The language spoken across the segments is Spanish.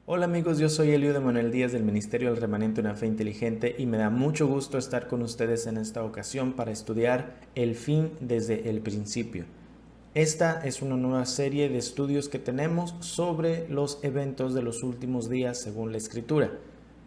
Hola amigos, yo soy Eliud Emanuel Díaz del Ministerio del Remanente Una Fe Inteligente y me da mucho gusto estar con ustedes en esta ocasión para estudiar el fin desde el principio. Esta es una nueva serie de estudios que tenemos sobre los eventos de los últimos días según la Escritura.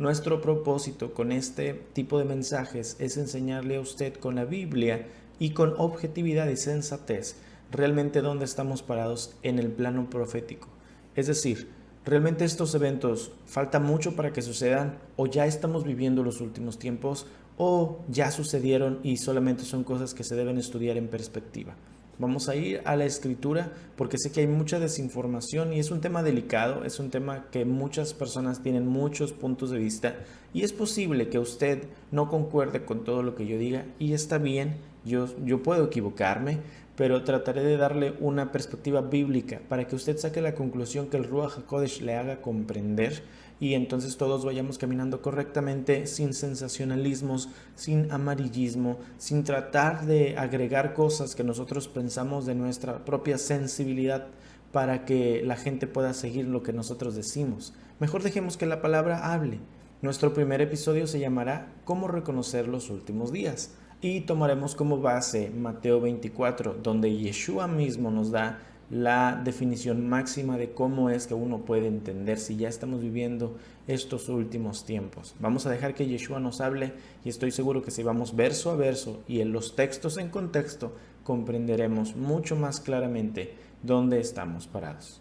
Nuestro propósito con este tipo de mensajes es enseñarle a usted con la Biblia y con objetividad y sensatez realmente dónde estamos parados en el plano profético. Es decir, ¿realmente estos eventos falta mucho para que sucedan o ya estamos viviendo los últimos tiempos o ya sucedieron y solamente son cosas que se deben estudiar en perspectiva? Vamos a ir a la escritura porque sé que hay mucha desinformación y es un tema delicado, es un tema que muchas personas tienen muchos puntos de vista y es posible que usted no concuerde con todo lo que yo diga y está bien, yo puedo equivocarme, pero trataré de darle una perspectiva bíblica para que usted saque la conclusión que el Ruach HaKodesh le haga comprender y entonces todos vayamos caminando correctamente sin sensacionalismos, sin amarillismo, sin tratar de agregar cosas que nosotros pensamos de nuestra propia sensibilidad para que la gente pueda seguir lo que nosotros decimos. Mejor dejemos que la palabra hable. Nuestro primer episodio se llamará ¿Cómo reconocer los últimos días? Y tomaremos como base Mateo 24, donde Yeshua mismo nos da la definición máxima de cómo es que uno puede entender si ya estamos viviendo estos últimos tiempos. Vamos a dejar que Yeshua nos hable y estoy seguro que si vamos verso a verso y en los textos en contexto, comprenderemos mucho más claramente dónde estamos parados.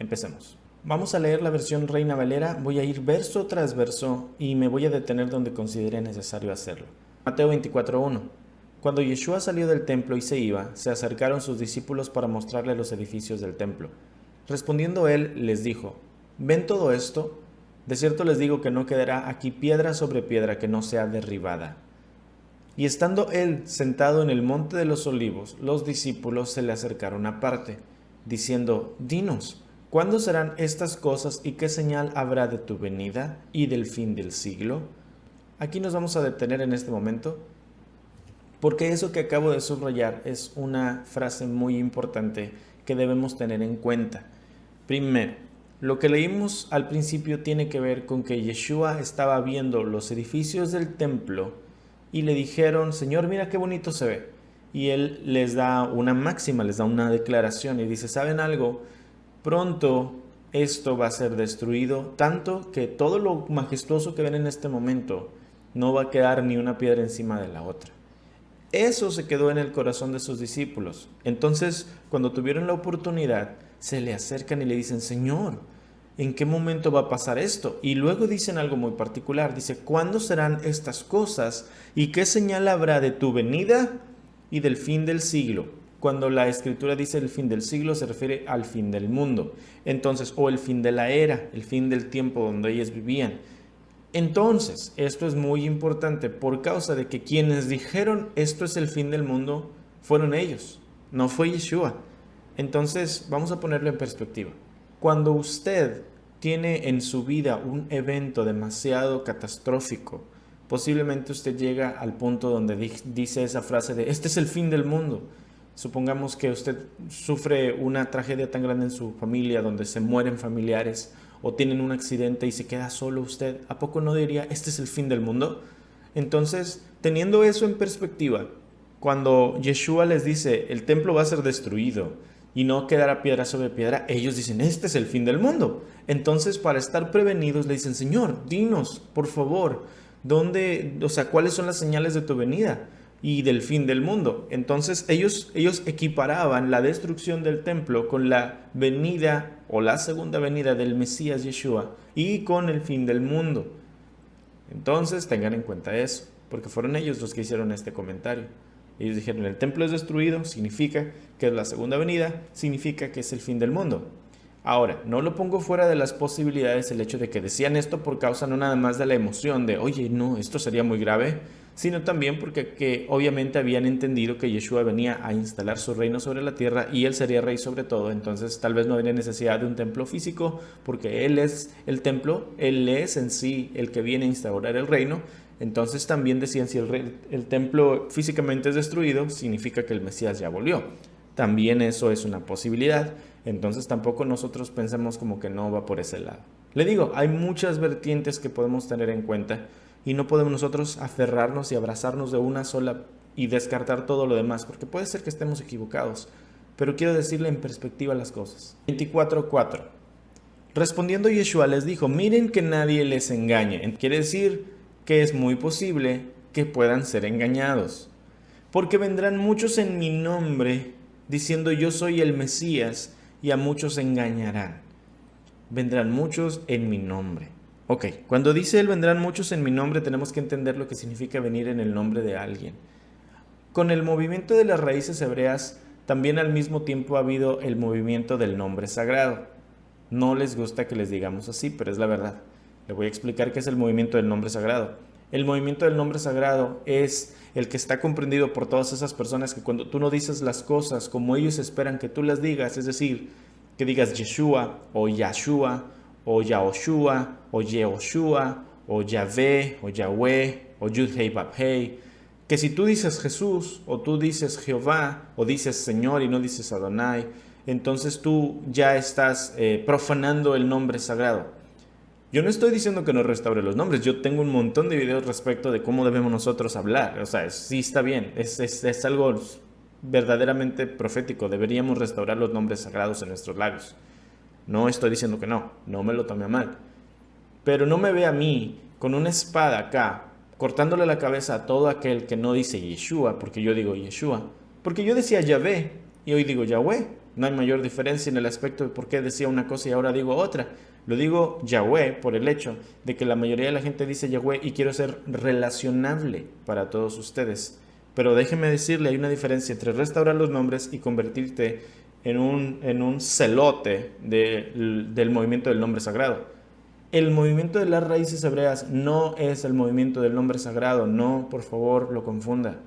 Empecemos. Vamos a leer la versión Reina Valera, voy a ir verso tras verso y me voy a detener donde considere necesario hacerlo. Mateo 24:1. Cuando Yeshua salió del templo y se iba, se acercaron sus discípulos para mostrarle los edificios del templo. Respondiendo él, les dijo: ¿Ven todo esto? De cierto les digo que no quedará aquí piedra sobre piedra que no sea derribada. Y estando él sentado en el monte de los olivos, los discípulos se le acercaron aparte, diciendo: Dinos, ¿cuándo serán estas cosas y qué señal habrá de tu venida y del fin del siglo? Aquí nos vamos a detener en este momento, porque eso que acabo de subrayar es una frase muy importante que debemos tener en cuenta. Primero, lo que leímos al principio tiene que ver con que Yeshua estaba viendo los edificios del templo y le dijeron: Señor, mira qué bonito se ve. Y él les da una máxima, les da una declaración y dice: ¿saben algo? Pronto esto va a ser destruido, tanto que todo lo majestuoso que ven en este momento no va a quedar ni una piedra encima de la otra. Eso se quedó en el corazón de sus discípulos. Entonces, cuando tuvieron la oportunidad, se le acercan y le dicen: Señor, ¿en qué momento va a pasar esto? Y luego dicen algo muy particular. Dice: ¿cuándo serán estas cosas? ¿Y qué señal habrá de tu venida y del fin del siglo? Cuando la escritura dice el fin del siglo, se refiere al fin del mundo. Entonces, o el fin de la era, el fin del tiempo donde ellos vivían. Entonces, esto es muy importante por causa de que quienes dijeron esto es el fin del mundo fueron ellos, no fue Yeshua. Entonces, vamos a ponerlo en perspectiva. Cuando usted tiene en su vida un evento demasiado catastrófico, posiblemente usted llega al punto donde dice esa frase de este es el fin del mundo. Supongamos que usted sufre una tragedia tan grande en su familia donde se mueren familiares o tienen un accidente y se queda solo usted. ¿A poco no diría este es el fin del mundo? Entonces, teniendo eso en perspectiva, cuando Yeshua les dice el templo va a ser destruido y no quedará piedra sobre piedra, ellos dicen este es el fin del mundo. Entonces, para estar prevenidos, le dicen: Señor, dinos, por favor, ¿cuáles son las señales de tu venida y del fin del mundo? Entonces ellos equiparaban la destrucción del templo con la venida o la segunda venida del Mesías Yeshua y con el fin del mundo. Entonces tengan en cuenta eso, porque fueron ellos los que hicieron este comentario. Ellos dijeron: el templo es destruido, significa que es la segunda venida, significa que es el fin del mundo. Ahora, no lo pongo fuera de las posibilidades el hecho de que decían esto por causa no nada más de la emoción de, oye, no, esto sería muy grave, sino también porque obviamente habían entendido que Yeshua venía a instalar su reino sobre la tierra y él sería rey sobre todo. Entonces tal vez no habría necesidad de un templo físico porque él es el templo, él es en sí el que viene a instaurar el reino. Entonces también decían: si el templo físicamente es destruido, significa que el Mesías ya volvió. también eso es una posibilidad. Entonces tampoco nosotros pensemos como que no va por ese lado. Le digo, hay muchas vertientes que podemos tener en cuenta y no podemos nosotros aferrarnos y abrazarnos de una sola y descartar todo lo demás, porque puede ser que estemos equivocados, pero quiero decirle en perspectiva las cosas. 24:4. Respondiendo Yeshua les dijo, miren que nadie les engañe. Quiere decir que es muy posible que puedan ser engañados, porque vendrán muchos en mi nombre diciendo yo soy el Mesías y a muchos engañarán. Vendrán muchos en mi nombre. Ok, cuando dice él vendrán muchos en mi nombre, tenemos que entender lo que significa venir en el nombre de alguien. Con el movimiento de las raíces hebreas, también al mismo tiempo ha habido el movimiento del nombre sagrado. No les gusta que les digamos así, pero es la verdad. Le voy a explicar qué es el movimiento del nombre sagrado. El movimiento del nombre sagrado es el que está comprendido por todas esas personas que cuando tú no dices las cosas como ellos esperan que tú las digas, es decir, que digas Yeshua o Yahshua o Yahoshua o Yehoshua o Yahvé o Yahweh o Yud-Hei Bab-Hei, que si tú dices Jesús o tú dices Jehová o dices Señor y no dices Adonai, entonces tú ya estás profanando el nombre sagrado. Yo no estoy diciendo que no restaure los nombres, yo tengo un montón de videos respecto de cómo debemos nosotros hablar, o sea, sí está bien, es algo verdaderamente profético, deberíamos restaurar los nombres sagrados en nuestros labios. No estoy diciendo que no me lo tome a mal, pero no me ve a mí con una espada acá, cortándole la cabeza a todo aquel que no dice Yeshua, porque yo digo Yeshua, porque yo decía Yahvé y hoy digo Yahweh. No hay mayor diferencia en el aspecto de por qué decía una cosa y ahora digo otra. Lo digo Yahweh por el hecho de que la mayoría de la gente dice Yahweh y quiero ser relacionable para todos ustedes. Pero déjeme decirle, hay una diferencia entre restaurar los nombres y convertirte en un celote del movimiento del nombre sagrado. El movimiento de las raíces hebreas no es el movimiento del nombre sagrado, no, por favor, lo confunda.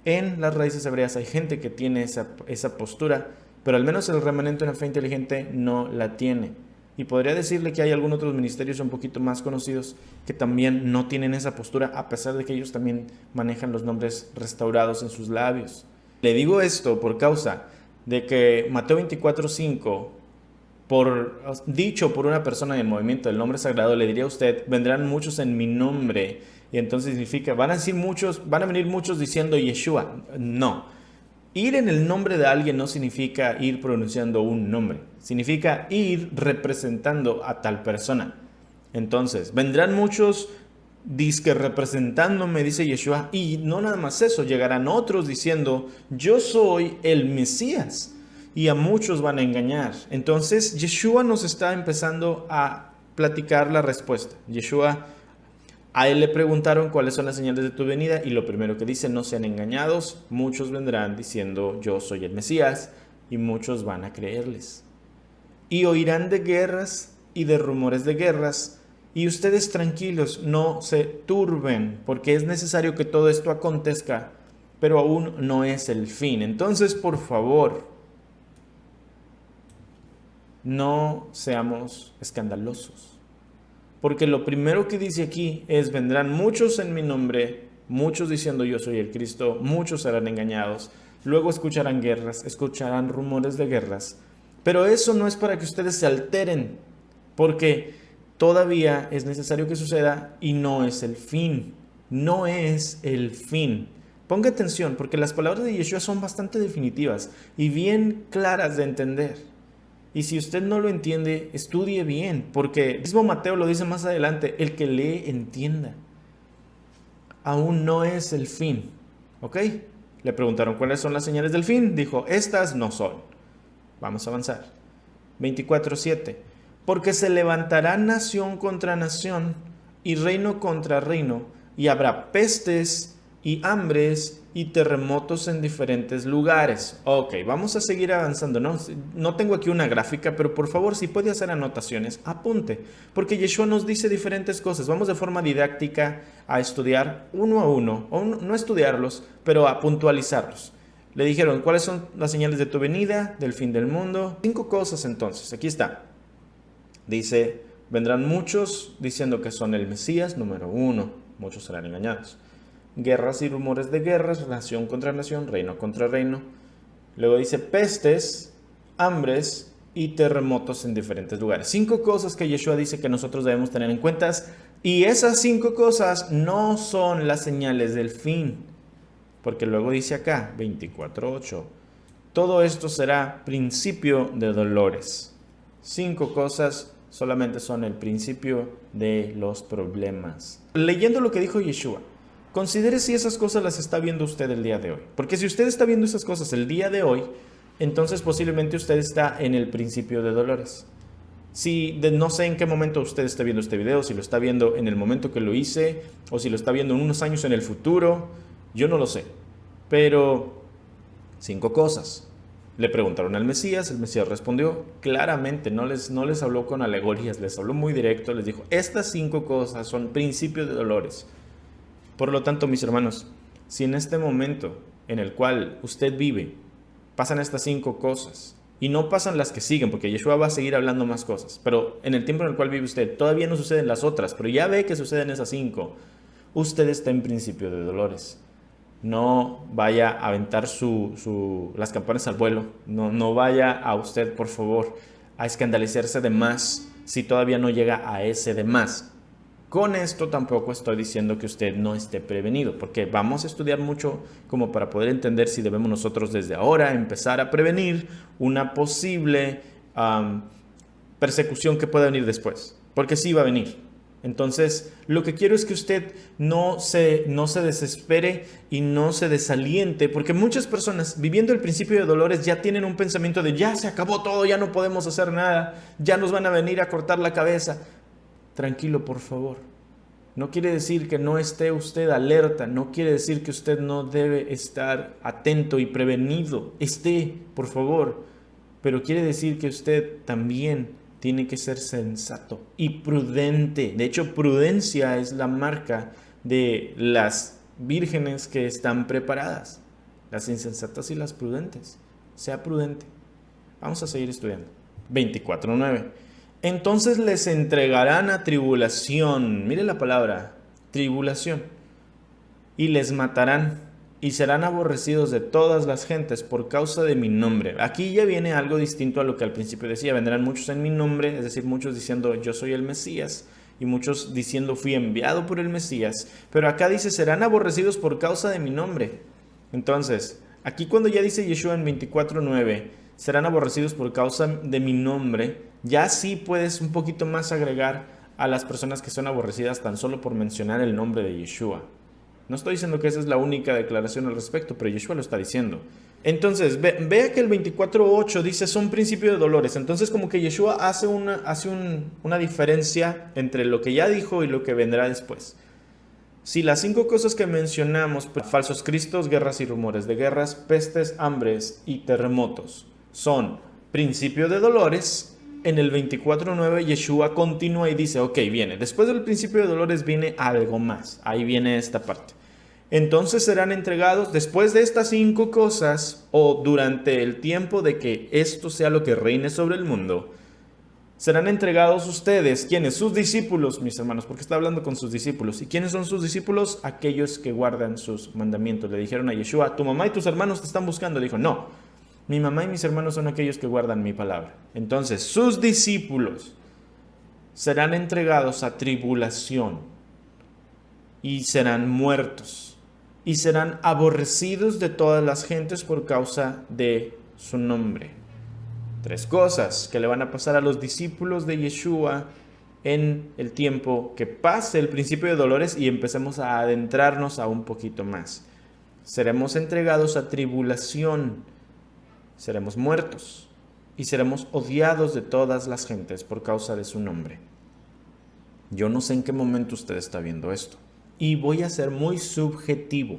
En las raíces hebreas hay gente que tiene esa postura, pero al menos el remanente de una fe inteligente no la tiene. Y podría decirle que hay algunos otros ministerios un poquito más conocidos que también no tienen esa postura, a pesar de que ellos también manejan los nombres restaurados en sus labios. Le digo esto por causa de que Mateo 24:5, dicho por una persona en el movimiento del nombre sagrado, le diría a usted, vendrán muchos en mi nombre. Y entonces significa, van a venir muchos diciendo Yeshua. No. Ir en el nombre de alguien no significa ir pronunciando un nombre, significa ir representando a tal persona. Entonces, vendrán muchos disque representándome, dice Yeshua, y no nada más eso, llegarán otros diciendo, yo soy el Mesías, y a muchos van a engañar. Entonces, Yeshua nos está empezando a platicar la respuesta. Yeshua, a él le preguntaron cuáles son las señales de tu venida y lo primero que dice, no sean engañados, muchos vendrán diciendo yo soy el Mesías y muchos van a creerles. Y oirán de guerras y de rumores de guerras y ustedes tranquilos, no se turben porque es necesario que todo esto acontezca, pero aún no es el fin. Entonces, por favor, no seamos escandalosos. Porque lo primero que dice aquí es, vendrán muchos en mi nombre, muchos diciendo yo soy el Cristo, muchos serán engañados, luego escucharán guerras, escucharán rumores de guerras. Pero eso no es para que ustedes se alteren, porque todavía es necesario que suceda y no es el fin, no es el fin. Ponga atención, porque las palabras de Yeshua son bastante definitivas y bien claras de entender. Y si usted no lo entiende, estudie bien, porque el mismo Mateo lo dice más adelante, el que lee entienda. Aún no es el fin, ¿ok? Le preguntaron cuáles son las señales del fin, dijo, estas no son. Vamos a avanzar. 24:7. Porque se levantará nación contra nación y reino contra reino, y habrá pestes y hambres y terremotos en diferentes lugares. Ok, vamos a seguir avanzando. No tengo aquí una gráfica, pero por favor, si puede hacer anotaciones, apunte, porque Yeshua nos dice diferentes cosas. Vamos de forma didáctica a estudiar uno a uno, o no estudiarlos, pero a puntualizarlos. Le dijeron, ¿cuáles son las señales de tu venida, del fin del mundo? 5 cosas entonces, aquí está. Dice, vendrán muchos diciendo que son el Mesías, número 1, muchos serán engañados. Guerras y rumores de guerras, nación contra nación, reino contra reino. Luego dice pestes, hambres y terremotos en diferentes lugares. 5 cosas que Yeshua dice que nosotros debemos tener en cuenta. Y esas 5 cosas no son las señales del fin. Porque luego dice acá, 24:8, todo esto será principio de dolores. 5 cosas solamente son el principio de los problemas. Leyendo lo que dijo Yeshua, considere si esas cosas las está viendo usted el día de hoy. Porque si usted está viendo esas cosas el día de hoy, entonces posiblemente usted está en el principio de dolores. No sé en qué momento usted está viendo este video, si lo está viendo en el momento que lo hice, o si lo está viendo en unos años en el futuro, yo no lo sé. Pero 5 cosas. Le preguntaron al Mesías, el Mesías respondió claramente, no les habló con alegorías, les habló muy directo, les dijo, estas 5 cosas son principios de dolores. Por lo tanto, mis hermanos, si en este momento en el cual usted vive, pasan estas 5 cosas, y no pasan las que siguen, porque Yeshua va a seguir hablando más cosas, pero en el tiempo en el cual vive usted, todavía no suceden las otras, pero ya ve que suceden esas 5, usted está en principio de dolores. No vaya a aventar las campanas al vuelo, no vaya a usted, por favor, a escandalizarse de más si todavía no llega a ese de más. Con esto tampoco estoy diciendo que usted no esté prevenido, porque vamos a estudiar mucho como para poder entender si debemos nosotros desde ahora empezar a prevenir una posible persecución que pueda venir después, porque sí va a venir. Entonces, lo que quiero es que usted no se desespere y no se desaliente, porque muchas personas viviendo el principio de dolores ya tienen un pensamiento de ya se acabó todo, ya no podemos hacer nada, ya nos van a venir a cortar la cabeza. Tranquilo, por favor. No quiere decir que no esté usted alerta, no quiere decir que usted no debe estar atento y prevenido. Esté, por favor. Pero quiere decir que usted también tiene que ser sensato y prudente. De hecho, prudencia es la marca de las vírgenes que están preparadas. Las insensatas y las prudentes. Sea prudente. Vamos a seguir estudiando. 24:9. Entonces les entregarán a tribulación. Mire la palabra, tribulación. Y les matarán y serán aborrecidos de todas las gentes por causa de mi nombre. Aquí ya viene algo distinto a lo que al principio decía. Vendrán muchos en mi nombre, es decir, muchos diciendo yo soy el Mesías. Y muchos diciendo fui enviado por el Mesías. Pero acá dice serán aborrecidos por causa de mi nombre. Entonces, aquí cuando ya dice Yeshua en 24:9, serán aborrecidos por causa de mi nombre, ya sí puedes un poquito más agregar a las personas que son aborrecidas tan solo por mencionar el nombre de Yeshua. No estoy diciendo que esa es la única declaración al respecto, pero Yeshua lo está diciendo. Entonces, vea que el 24:8 dice son principios de dolores. Entonces como que Yeshua hace una diferencia entre lo que ya dijo y lo que vendrá después. Si las 5 cosas que mencionamos, falsos cristos, guerras y rumores de guerras, pestes, hambres y terremotos, son principio de dolores, en el 24:9 Yeshua continúa y dice, ok, viene, después del principio de dolores viene algo más, ahí viene esta parte. Entonces serán entregados, después de estas 5 cosas, o durante el tiempo de que esto sea lo que reine sobre el mundo, serán entregados ustedes, ¿quiénes? Sus discípulos, mis hermanos, porque está hablando con sus discípulos. ¿Y quiénes son sus discípulos? Aquellos que guardan sus mandamientos. Le dijeron a Yeshua, tu mamá y tus hermanos te están buscando. Dijo, no, mi mamá y mis hermanos son aquellos que guardan mi palabra. Entonces, sus discípulos serán entregados a tribulación y serán muertos y serán aborrecidos de todas las gentes por causa de su nombre. 3 cosas que le van a pasar a los discípulos de Yeshua en el tiempo que pase el principio de dolores y empecemos a adentrarnos a un poquito más. Seremos entregados a tribulación, seremos muertos y seremos odiados de todas las gentes por causa de su nombre. Yo no sé en qué momento usted está viendo esto y voy a ser muy subjetivo.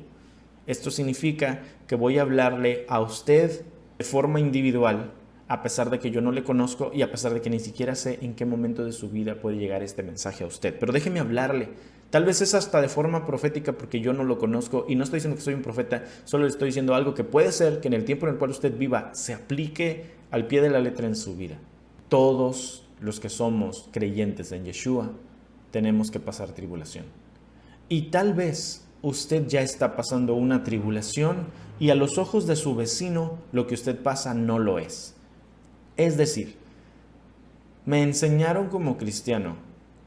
Esto significa que voy a hablarle a usted de forma individual, a pesar de que yo no le conozco y a pesar de que ni siquiera sé en qué momento de su vida puede llegar este mensaje a usted. Pero déjeme hablarle. Tal vez es hasta de forma profética porque yo no lo conozco y no estoy diciendo que soy un profeta, solo le estoy diciendo algo que puede ser que en el tiempo en el cual usted viva se aplique al pie de la letra en su vida. Todos los que somos creyentes en Yeshua tenemos que pasar tribulación. Y tal vez usted ya está pasando una tribulación y a los ojos de su vecino lo que usted pasa no lo es. Es decir, me enseñaron como cristiano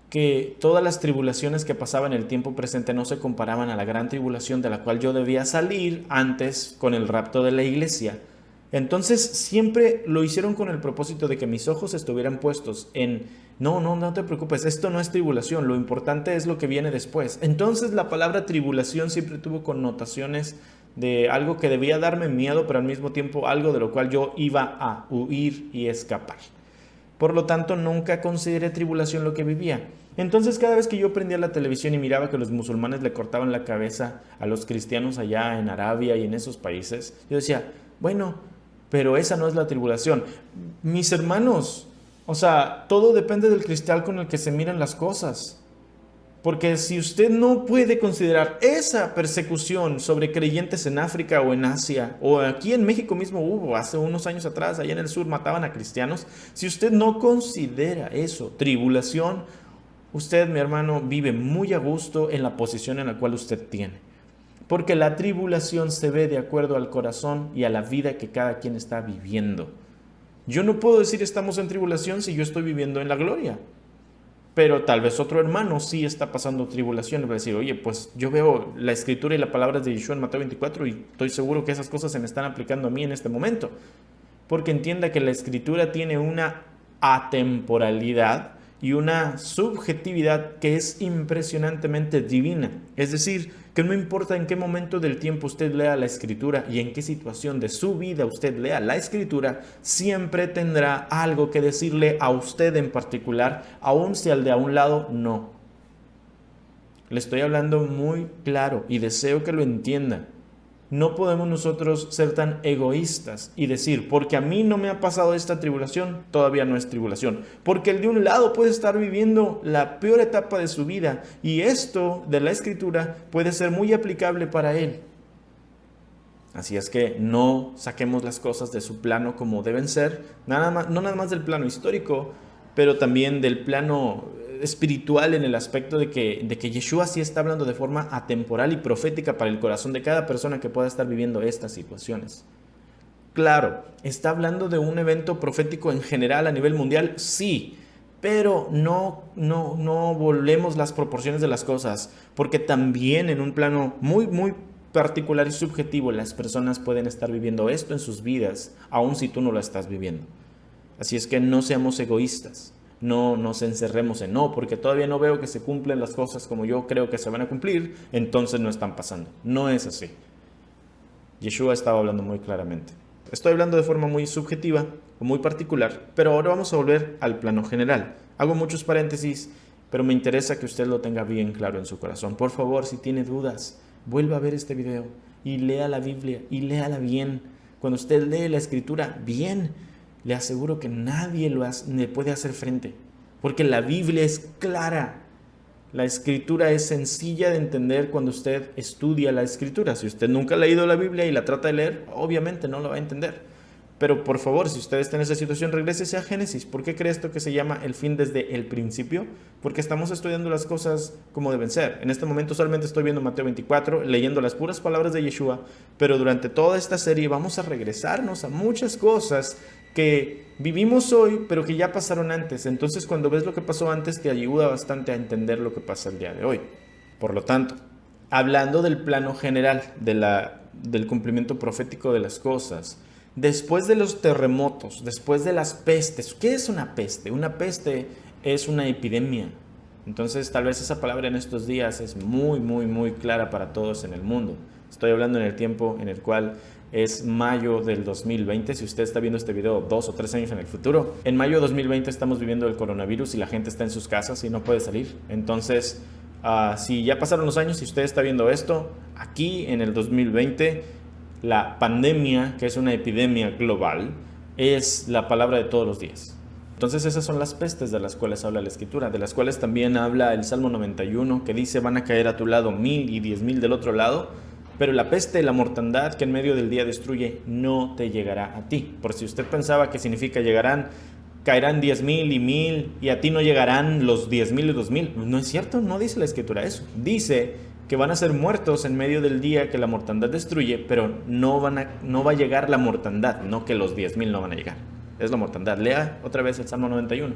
que todas las tribulaciones que pasaban en el tiempo presente no se comparaban a la gran tribulación de la cual yo debía salir antes con el rapto de la iglesia. Entonces siempre lo hicieron con el propósito de que mis ojos estuvieran puestos en no te preocupes, esto no es tribulación, lo importante es lo que viene después. Entonces la palabra tribulación siempre tuvo connotaciones de algo que debía darme miedo, pero al mismo tiempo algo de lo cual yo iba a huir y escapar. Por lo tanto, nunca consideré tribulación lo que vivía. Entonces, cada vez que yo prendía la televisión y miraba que los musulmanes le cortaban la cabeza a los cristianos allá en Arabia y en esos países, yo decía, bueno, pero esa no es la tribulación. Mis hermanos, o sea, todo depende del cristal con el que se miran las cosas. Porque si usted no puede considerar esa persecución sobre creyentes en África o en Asia, o aquí en México mismo hubo, hace unos años atrás, allá en el sur mataban a cristianos, si usted no considera eso tribulación, usted, mi hermano, vive muy a gusto en la posición en la cual usted tiene. Porque la tribulación se ve de acuerdo al corazón y a la vida que cada quien está viviendo. Yo no puedo decir estamos en tribulación si yo estoy viviendo en la gloria. Pero tal vez otro hermano sí está pasando tribulación y va a decir, oye, pues yo veo la escritura y las palabras de Yeshua en Mateo 24 y estoy seguro que esas cosas se me están aplicando a mí en este momento. Porque entienda que la escritura tiene una atemporalidad y una subjetividad que es impresionantemente divina. Es decir, que no importa en qué momento del tiempo usted lea la escritura y en qué situación de su vida usted lea la escritura, siempre tendrá algo que decirle a usted en particular, aun si al de a un lado no. Le estoy hablando muy claro y deseo que lo entienda. No podemos nosotros ser tan egoístas y decir, porque a mí no me ha pasado esta tribulación, todavía no es tribulación. Porque el de un lado puede estar viviendo la peor etapa de su vida y esto de la escritura puede ser muy aplicable para él. Así es que no saquemos las cosas de su plano como deben ser, no nada más del plano histórico, pero también del plano espiritual en el aspecto de que Yeshua sí está hablando de forma atemporal y profética para el corazón de cada persona que pueda estar viviendo estas situaciones. Claro, ¿está hablando de un evento profético en general a nivel mundial? Sí, pero no volvemos las proporciones de las cosas, porque también en un plano muy particular y subjetivo las personas pueden estar viviendo esto en sus vidas, aun si tú no lo estás viviendo. Así es que no seamos egoístas. No nos encerremos en no, porque todavía no veo que se cumplen las cosas como yo creo que se van a cumplir, entonces no están pasando. No es así. Yeshua estaba hablando muy claramente. Estoy hablando de forma muy subjetiva o muy particular, pero ahora vamos a volver al plano general. Hago muchos paréntesis, pero me interesa que usted lo tenga bien claro en su corazón. Por favor, si tiene dudas, vuelva a ver este video y lea la Biblia y léala bien. Cuando usted lee la escritura bien, le aseguro que nadie le puede hacer frente, porque la Biblia es clara. La escritura es sencilla de entender cuando usted estudia la escritura. Si usted nunca ha leído la Biblia y la trata de leer, obviamente no lo va a entender. Pero por favor, si usted está en esa situación, regrésese a Génesis. ¿Por qué cree esto que se llama el fin desde el principio? Porque estamos estudiando las cosas como deben ser. En este momento solamente estoy viendo Mateo 24, leyendo las puras palabras de Yeshua, pero durante toda esta serie vamos a regresarnos a muchas cosas que vivimos hoy, pero que ya pasaron antes. Entonces, cuando ves lo que pasó antes, te ayuda bastante a entender lo que pasa el día de hoy. Por lo tanto, hablando del plano general del cumplimiento profético de las cosas, después de los terremotos, después de las pestes, ¿qué es una peste? Una peste es una epidemia. Entonces, tal vez esa palabra en estos días es muy clara para todos en el mundo. Estoy hablando en el tiempo en el cual es mayo del 2020. Si usted está viendo este video 2 o 3 años en el futuro, en mayo de 2020 estamos viviendo el coronavirus y la gente está en sus casas y no puede salir. Entonces, si ya pasaron los años y usted está viendo esto, aquí en el 2020, la pandemia, que es una epidemia global, es la palabra de todos los días. Entonces esas son las pestes de las cuales habla la Escritura, de las cuales también habla el Salmo 91, que dice: van a caer a tu lado 1000 y 10,000 del otro lado, pero la peste, la mortandad que en medio del día destruye, no te llegará a ti. Por si usted pensaba que significa caerán 10,000 y 1000 y a ti no llegarán los 10,000 y 2,000. No es cierto, no dice la Escritura eso. Dice que van a ser muertos en medio del día que la mortandad destruye, pero no va a llegar la mortandad, no que los 10,000 no van a llegar. Es la mortandad. Lea otra vez el Salmo 91.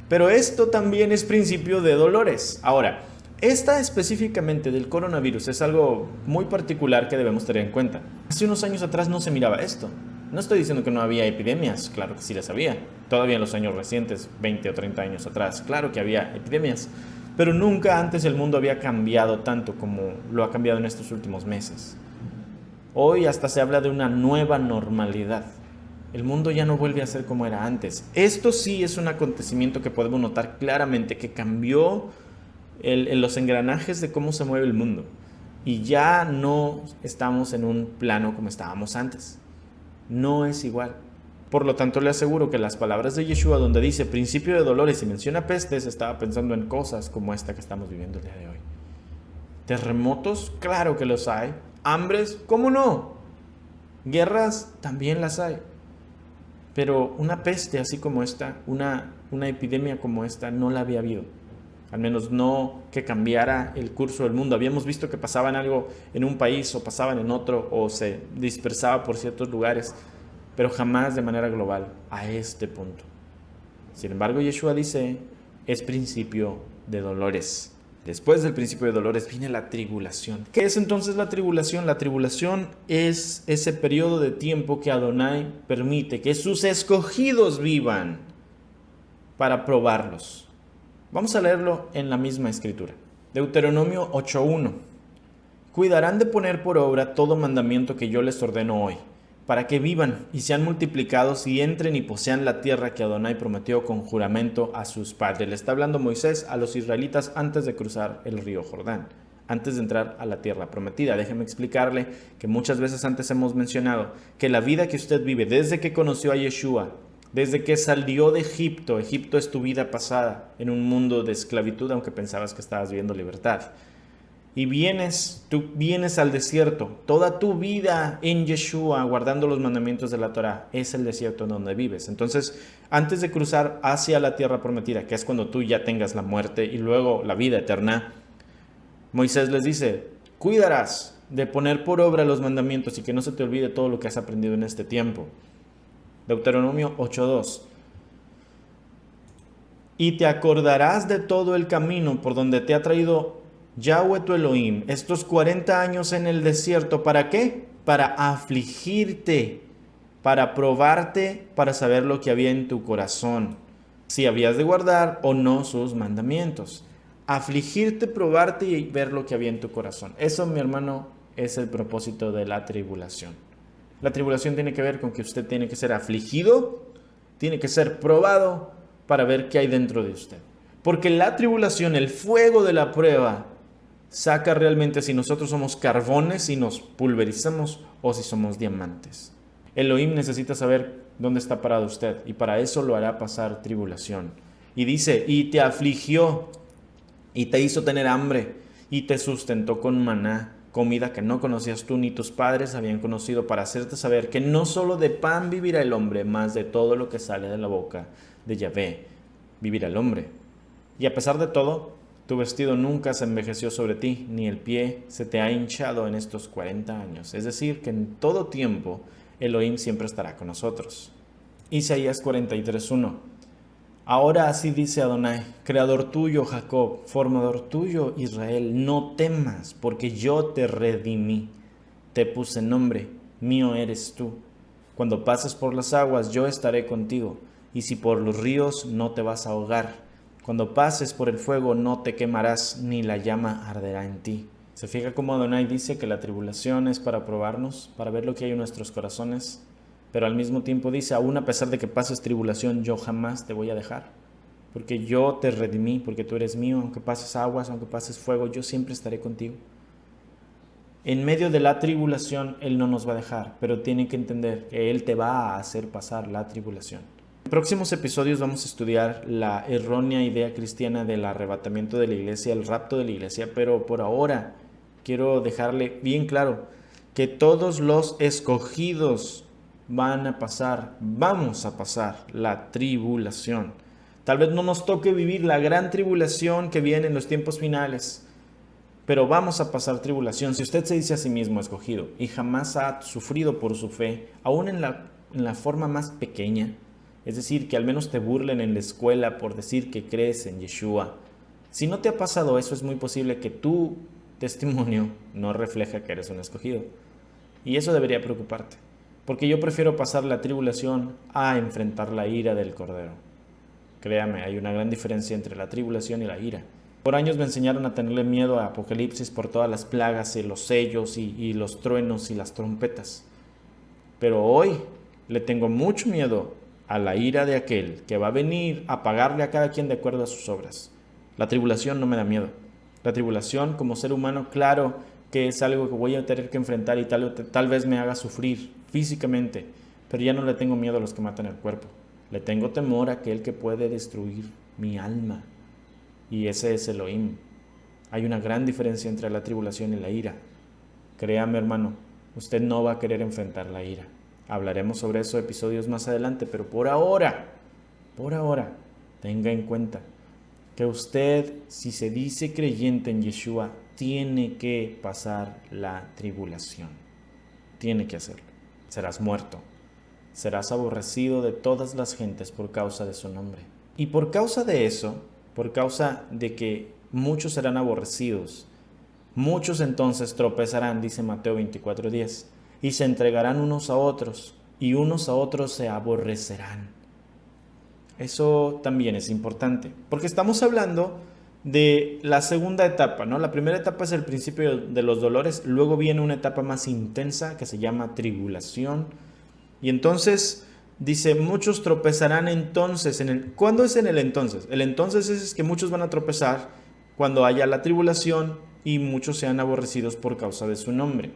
Pero esto también es principio de dolores. Ahora, esta específicamente del coronavirus es algo muy particular que debemos tener en cuenta. Hace unos años atrás no se miraba esto. No estoy diciendo que no había epidemias, claro que sí las había. Todavía en los años recientes, 20 o 30 años atrás, claro que había epidemias. Pero nunca antes el mundo había cambiado tanto como lo ha cambiado en estos últimos meses. Hoy hasta se habla de una nueva normalidad. El mundo ya no vuelve a ser como era antes. Esto sí es un acontecimiento que podemos notar claramente que cambió los engranajes de cómo se mueve el mundo. Y ya no estamos en un plano como estábamos antes. No es igual. Por lo tanto, le aseguro que las palabras de Yeshua, donde dice principio de dolores y menciona pestes, estaba pensando en cosas como esta que estamos viviendo el día de hoy. Terremotos, claro que los hay. Hambres, ¿cómo no? Guerras, también las hay. Pero una peste así como esta, una epidemia como esta, no la había habido. Al menos no que cambiara el curso del mundo. Habíamos visto que pasaban algo en un país o pasaban en otro o se dispersaba por ciertos lugares, pero jamás de manera global a este punto. Sin embargo, Yeshua dice, es principio de dolores. Después del principio de dolores viene la tribulación. ¿Qué es entonces la tribulación? La tribulación es ese periodo de tiempo que Adonai permite que sus escogidos vivan para probarlos. Vamos a leerlo en la misma escritura. Deuteronomio 8:1. Cuidarán de poner por obra todo mandamiento que yo les ordeno hoy, para que vivan y sean multiplicados y entren y posean la tierra que Adonai prometió con juramento a sus padres. Le está hablando Moisés a los israelitas antes de cruzar el río Jordán, antes de entrar a la tierra prometida. Déjeme explicarle que muchas veces antes hemos mencionado que la vida que usted vive desde que conoció a Yeshua, desde que salió de Egipto, Egipto es tu vida pasada en un mundo de esclavitud, aunque pensabas que estabas viviendo libertad. Y tú vienes al desierto, toda tu vida en Yeshua, guardando los mandamientos de la Torah, es el desierto en donde vives. Entonces, antes de cruzar hacia la tierra prometida, que es cuando tú ya tengas la muerte y luego la vida eterna, Moisés les dice, cuidarás de poner por obra los mandamientos y que no se te olvide todo lo que has aprendido en este tiempo. Deuteronomio 8:2. Y te acordarás de todo el camino por donde te ha traído Yahweh tu Elohim, estos 40 años en el desierto, ¿para qué? Para afligirte, para probarte, para saber lo que había en tu corazón, si habías de guardar o no sus mandamientos. Afligirte, probarte y ver lo que había en tu corazón. Eso, mi hermano, es el propósito de la tribulación. La tribulación tiene que ver con que usted tiene que ser afligido, tiene que ser probado para ver qué hay dentro de usted. Porque la tribulación, el fuego de la prueba, saca realmente si nosotros somos carbones y nos pulverizamos o si somos diamantes. Elohim necesita saber dónde está parado usted y para eso lo hará pasar tribulación. Y dice, y te afligió y te hizo tener hambre y te sustentó con maná, comida que no conocías tú ni tus padres habían conocido, para hacerte saber que no solo de pan vivirá el hombre, más de todo lo que sale de la boca de Yahvé vivirá el hombre. Y a pesar de todo, tu vestido nunca se envejeció sobre ti, ni el pie se te ha hinchado en estos 40 años. Es decir, que en todo tiempo Elohim siempre estará con nosotros. Isaías 43:1. Ahora así dice Adonai, creador tuyo Jacob, formador tuyo Israel, no temas, porque yo te redimí. Te puse nombre, mío eres tú. Cuando pases por las aguas, yo estaré contigo, y si por los ríos, no te vas a ahogar. Cuando pases por el fuego no te quemarás, ni la llama arderá en ti. ¿Se fija cómo Adonai dice que la tribulación es para probarnos, para ver lo que hay en nuestros corazones? Pero al mismo tiempo dice, aún a pesar de que pases tribulación, yo jamás te voy a dejar. Porque yo te redimí, porque tú eres mío, aunque pases aguas, aunque pases fuego, yo siempre estaré contigo. En medio de la tribulación, Él no nos va a dejar, pero tienen que entender que Él te va a hacer pasar la tribulación. En próximos episodios vamos a estudiar la errónea idea cristiana del arrebatamiento de la iglesia, el rapto de la iglesia, pero por ahora quiero dejarle bien claro que todos los escogidos vamos a pasar la tribulación. Tal vez no nos toque vivir la gran tribulación que viene en los tiempos finales, pero vamos a pasar tribulación. Si usted se dice a sí mismo escogido y jamás ha sufrido por su fe, aún en la forma más pequeña, es decir, que al menos te burlen en la escuela por decir que crees en Yeshua, si no te ha pasado eso, es muy posible que tu testimonio no refleja que eres un escogido. Y eso debería preocuparte, porque yo prefiero pasar la tribulación a enfrentar la ira del Cordero. Créame, hay una gran diferencia entre la tribulación y la ira. Por años me enseñaron a tenerle miedo a Apocalipsis por todas las plagas y los sellos y los truenos y las trompetas. Pero hoy le tengo mucho miedo a la ira de aquel que va a venir a pagarle a cada quien de acuerdo a sus obras. La tribulación no me da miedo. La tribulación como ser humano, claro que es algo que voy a tener que enfrentar y tal vez me haga sufrir físicamente, pero ya no le tengo miedo a los que matan el cuerpo. Le tengo temor a aquel que puede destruir mi alma, y ese es Elohim. Hay una gran diferencia entre la tribulación y la ira. Créame, hermano, usted no va a querer enfrentar la ira. Hablaremos sobre eso episodios más adelante, pero por ahora, tenga en cuenta que usted, si se dice creyente en Yeshua, tiene que pasar la tribulación. Tiene que hacerlo. Serás muerto. Serás aborrecido de todas las gentes por causa de su nombre. Y por causa de eso, por causa de que muchos serán aborrecidos, muchos entonces tropezarán, dice Mateo 24:10, y se entregarán unos a otros, y unos a otros se aborrecerán. Eso también es importante, porque estamos hablando de la segunda etapa, ¿no? La primera etapa es el principio de los dolores, luego viene una etapa más intensa que se llama tribulación, y entonces dice, muchos tropezarán entonces. ¿Cuándo es en el entonces? El entonces es que muchos van a tropezar cuando haya la tribulación y muchos sean aborrecidos por causa de su nombre.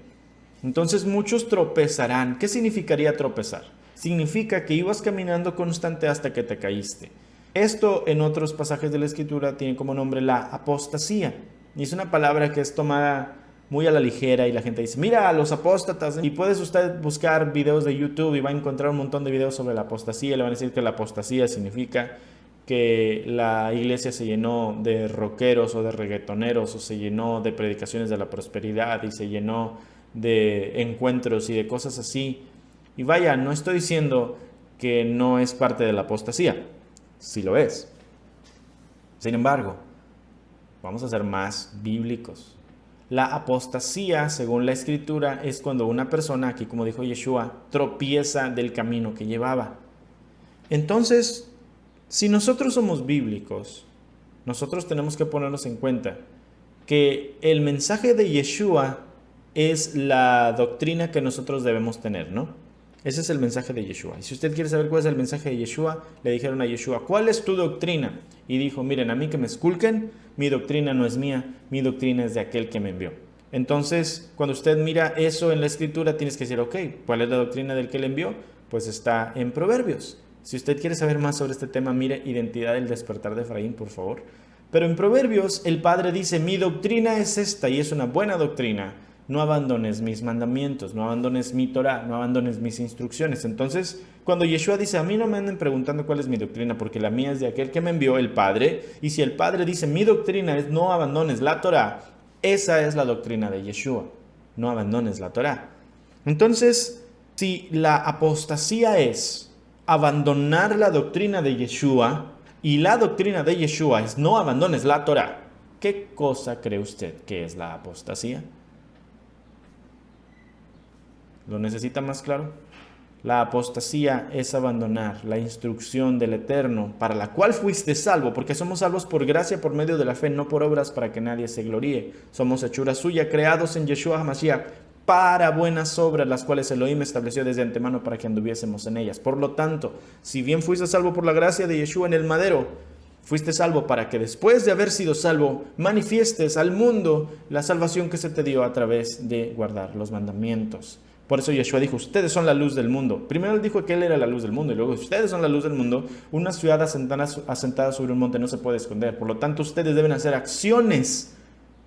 Entonces muchos tropezarán. ¿Qué significaría tropezar? Significa que ibas caminando constante hasta que te caíste. Esto en otros pasajes de la Escritura tiene como nombre la apostasía. Y es una palabra que es tomada muy a la ligera y la gente dice, mira a los apóstatas. Y puedes usted buscar videos de YouTube y va a encontrar un montón de videos sobre la apostasía. Le van a decir que la apostasía significa que la iglesia se llenó de rockeros o de reggaetoneros o se llenó de predicaciones de la prosperidad y se llenó de encuentros y de cosas así. Y vaya, no estoy diciendo que no es parte de la apostasía. Sí lo es. Sin embargo, vamos a ser más bíblicos. La apostasía, según la Escritura, es cuando una persona, aquí como dijo Yeshua, tropieza del camino que llevaba. Entonces, si nosotros somos bíblicos, nosotros tenemos que ponernos en cuenta que el mensaje de Yeshua es la doctrina que nosotros debemos tener, ¿no? Ese es el mensaje de Yeshua. Y si usted quiere saber cuál es el mensaje de Yeshua, le dijeron a Yeshua, ¿cuál es tu doctrina? Y dijo, miren, a mí que me esculquen, mi doctrina no es mía, mi doctrina es de aquel que me envió. Entonces, cuando usted mira eso en la Escritura, tienes que decir, ok, ¿cuál es la doctrina del que le envió? Pues está en Proverbios. Si usted quiere saber más sobre este tema, mire Identidad del despertar de Efraín, por favor. Pero en Proverbios, el Padre dice, mi doctrina es esta y es una buena doctrina. No abandones mis mandamientos, no abandones mi Torah, no abandones mis instrucciones. Entonces, cuando Yeshua dice, a mí no me anden preguntando cuál es mi doctrina, porque la mía es de aquel que me envió, el Padre. Y si el Padre dice, mi doctrina es no abandones la Torah, esa es la doctrina de Yeshua. No abandones la Torah. Entonces, si la apostasía es abandonar la doctrina de Yeshua, y la doctrina de Yeshua es no abandones la Torah, ¿qué cosa cree usted que es la apostasía? ¿Lo necesita más claro? La apostasía es abandonar la instrucción del Eterno para la cual fuiste salvo, porque somos salvos por gracia por medio de la fe, no por obras para que nadie se gloríe. Somos hechura suya, creados en Yeshua HaMashiach para buenas obras, las cuales Elohim estableció desde antemano para que anduviésemos en ellas. Por lo tanto, si bien fuiste salvo por la gracia de Yeshua en el madero, fuiste salvo para que después de haber sido salvo, manifiestes al mundo la salvación que se te dio a través de guardar los mandamientos. Por eso Yeshua dijo, ustedes son la luz del mundo. Primero él dijo que él era la luz del mundo y luego, ustedes son la luz del mundo. Una ciudad asentada sobre un monte no se puede esconder. Por lo tanto, ustedes deben hacer acciones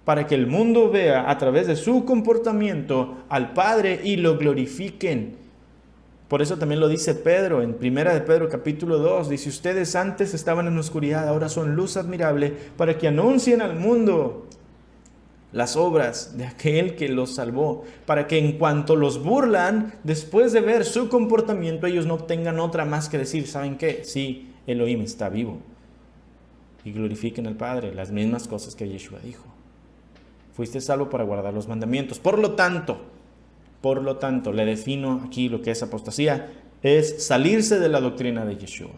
para que el mundo vea a través de su comportamiento al Padre y lo glorifiquen. Por eso también lo dice Pedro en 1 de Pedro capítulo 2. Dice, ustedes antes estaban en oscuridad, ahora son luz admirable para que anuncien al mundo las obras de aquel que los salvó, para que en cuanto los burlan, después de ver su comportamiento, ellos no tengan otra más que decir, ¿saben qué? Sí, Elohim está vivo. Y glorifiquen al Padre, las mismas cosas que Yeshua dijo. Fuiste salvo para guardar los mandamientos. Por lo tanto, le defino aquí lo que es apostasía, es salirse de la doctrina de Yeshua.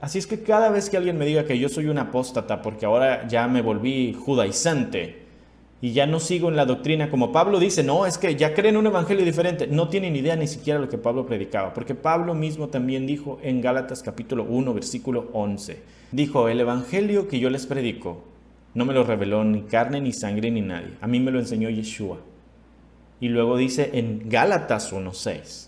Así es que cada vez que alguien me diga que yo soy un apóstata porque ahora ya me volví judaizante y ya no sigo en la doctrina como Pablo dice, no, es que ya creen un evangelio diferente, no tienen idea ni siquiera lo que Pablo predicaba, porque Pablo mismo también dijo en Gálatas capítulo 1 versículo 11, dijo, el evangelio que yo les predico no me lo reveló ni carne ni sangre ni nadie, a mí me lo enseñó Yeshua. Y luego dice en Gálatas 1:6,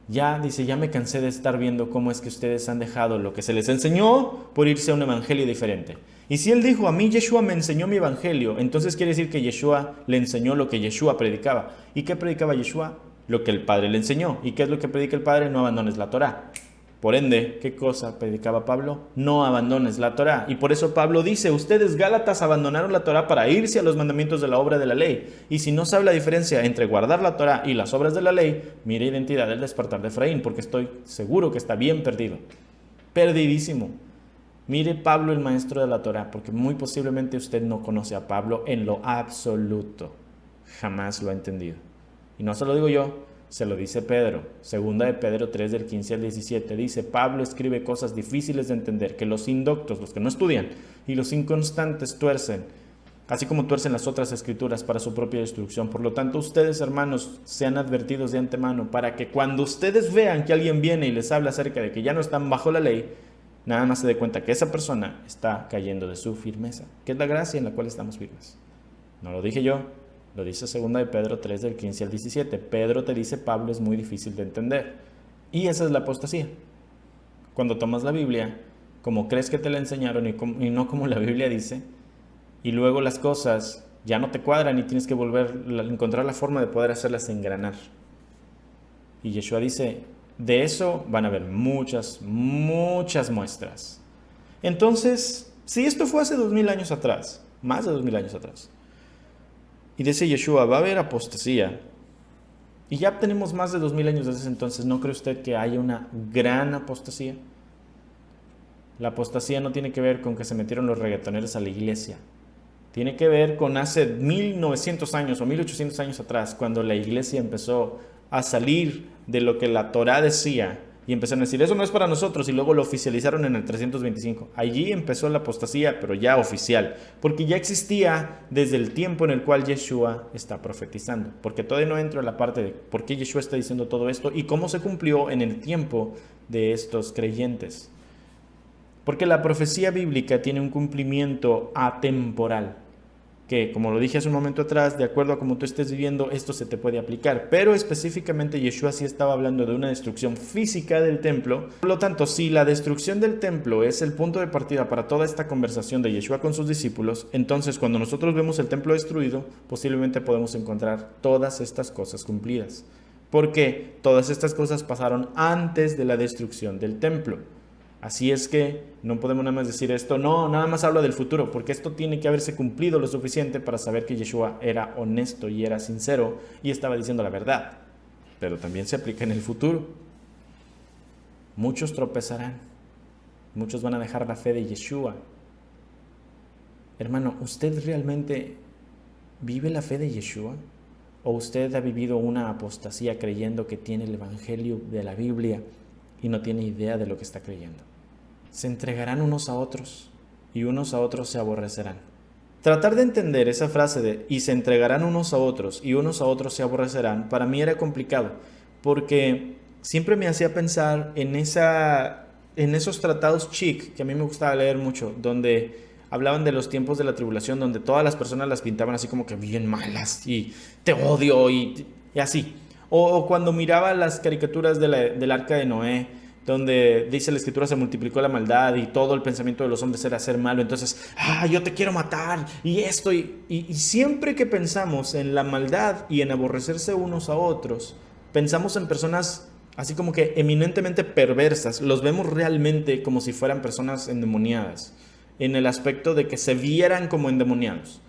ya me cansé de estar viendo cómo es que ustedes han dejado lo que se les enseñó por irse a un evangelio diferente. Y si él dijo, a mí Yeshua me enseñó mi evangelio, entonces quiere decir que Yeshua le enseñó lo que Yeshua predicaba. ¿Y qué predicaba Yeshua? Lo que el Padre le enseñó. ¿Y qué es lo que predica el Padre? No abandones la Torá. Por ende, ¿qué cosa predicaba Pablo? No abandones la Torá. Y por eso Pablo dice, ustedes Gálatas abandonaron la Torá para irse a los mandamientos de la obra de la ley. Y si no sabe la diferencia entre guardar la Torá y las obras de la ley, mire Identidad del Despertar de Efraín, porque estoy seguro que está bien perdido. Perdidísimo. Mire Pablo, el maestro de la Torá, porque muy posiblemente usted no conoce a Pablo en lo absoluto. Jamás lo ha entendido. Y no se lo digo yo. Se lo dice Pedro, segunda de Pedro 3 del 15 al 17, dice, Pablo escribe cosas difíciles de entender, que los indoctos, los que no estudian, y los inconstantes tuercen, así como tuercen las otras escrituras para su propia destrucción. Por lo tanto, ustedes, hermanos, sean advertidos de antemano, para que cuando ustedes vean que alguien viene y les habla acerca de que ya no están bajo la ley, nada más se dé cuenta que esa persona está cayendo de su firmeza, que es la gracia en la cual estamos firmes. No lo dije yo. Lo dice segunda de Pedro 3 del 15 al 17. Pedro te dice, Pablo es muy difícil de entender. Y esa es la apostasía. Cuando tomas la Biblia, como crees que te la enseñaron y no como la Biblia dice, y luego las cosas ya no te cuadran y tienes que encontrar la forma de poder hacerlas engranar. Y Yeshua dice, de eso van a haber muchas muestras. Entonces, si esto fue hace 2000 años atrás, más de 2000 años atrás, y dice Yeshua, va a haber apostasía. Y ya tenemos más de 2000 años desde ese entonces. ¿No cree usted que haya una gran apostasía? La apostasía no tiene que ver con que se metieron los reggaetoneros a la iglesia. Tiene que ver con hace 1900 años o 1800 años atrás, cuando la iglesia empezó a salir de lo que la Torá decía y empezaron a decir, eso no es para nosotros, y luego lo oficializaron en el 325. Allí empezó la apostasía, pero ya oficial, porque ya existía desde el tiempo en el cual Yeshua está profetizando, porque todavía no entro en la parte de por qué Yeshua está diciendo todo esto y cómo se cumplió en el tiempo de estos creyentes. Porque la profecía bíblica tiene un cumplimiento atemporal, que, como lo dije hace un momento atrás, de acuerdo a cómo tú estés viviendo, esto se te puede aplicar. Pero específicamente Yeshua sí estaba hablando de una destrucción física del templo. Por lo tanto, si la destrucción del templo es el punto de partida para toda esta conversación de Yeshua con sus discípulos, entonces cuando nosotros vemos el templo destruido, posiblemente podemos encontrar todas estas cosas cumplidas. Porque todas estas cosas pasaron antes de la destrucción del templo. Así es que no podemos nada más decir esto, no, nada más habla del futuro, porque esto tiene que haberse cumplido lo suficiente para saber que Yeshua era honesto y era sincero y estaba diciendo la verdad. Pero también se aplica en el futuro. Muchos tropezarán, muchos van a dejar la fe de Yeshua. Hermano, ¿usted realmente vive la fe de Yeshua? ¿O usted ha vivido una apostasía creyendo que tiene el evangelio de la Biblia y no tiene idea de lo que está creyendo? Se entregarán unos a otros y unos a otros se aborrecerán. Tratar de entender esa frase de y se entregarán unos a otros y unos a otros se aborrecerán, para mí era complicado, porque siempre me hacía pensar en esos tratados chic que a mí me gustaba leer mucho, donde hablaban de los tiempos de la tribulación, donde todas las personas las pintaban así como que bien malas y te odio y así. O cuando miraba las caricaturas del arca de Noé, donde dice la escritura se multiplicó la maldad y todo el pensamiento de los hombres era ser malo, entonces, yo te quiero matar y esto, y siempre que pensamos en la maldad y en aborrecerse unos a otros, pensamos en personas así como que eminentemente perversas, los vemos realmente como si fueran personas endemoniadas, en el aspecto de que se vieran como endemoniados.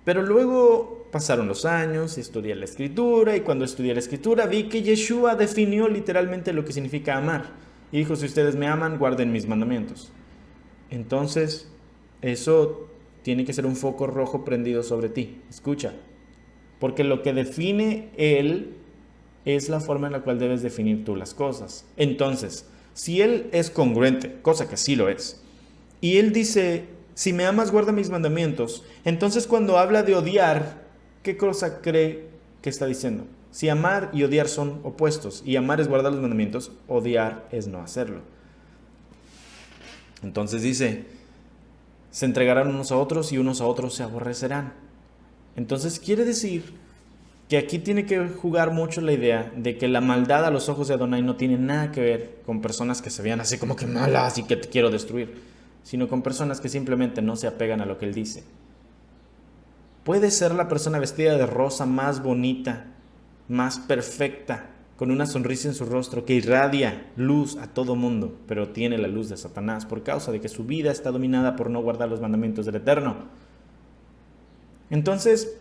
Pero luego pasaron los años, estudié la escritura y cuando estudié la escritura vi que Yeshua definió literalmente lo que significa amar. Y dijo, si ustedes me aman, guarden mis mandamientos. Entonces, eso tiene que ser un foco rojo prendido sobre ti. Escucha, porque lo que define Él es la forma en la cual debes definir tú las cosas. Entonces, si Él es congruente, cosa que sí lo es, y Él dice, si me amas, guarda mis mandamientos, entonces cuando habla de odiar, ¿qué cosa cree que está diciendo? Si amar y odiar son opuestos, y amar es guardar los mandamientos, odiar es no hacerlo. Entonces dice, se entregarán unos a otros y unos a otros se aborrecerán. Entonces quiere decir que aquí tiene que jugar mucho la idea de que la maldad a los ojos de Adonai no tiene nada que ver con personas que se vean así como que malas y que te quiero destruir, sino con personas que simplemente no se apegan a lo que Él dice. Puede ser la persona vestida de rosa más bonita, más perfecta, con una sonrisa en su rostro que irradia luz a todo mundo, pero tiene la luz de Satanás por causa de que su vida está dominada por no guardar los mandamientos del Eterno. Entonces,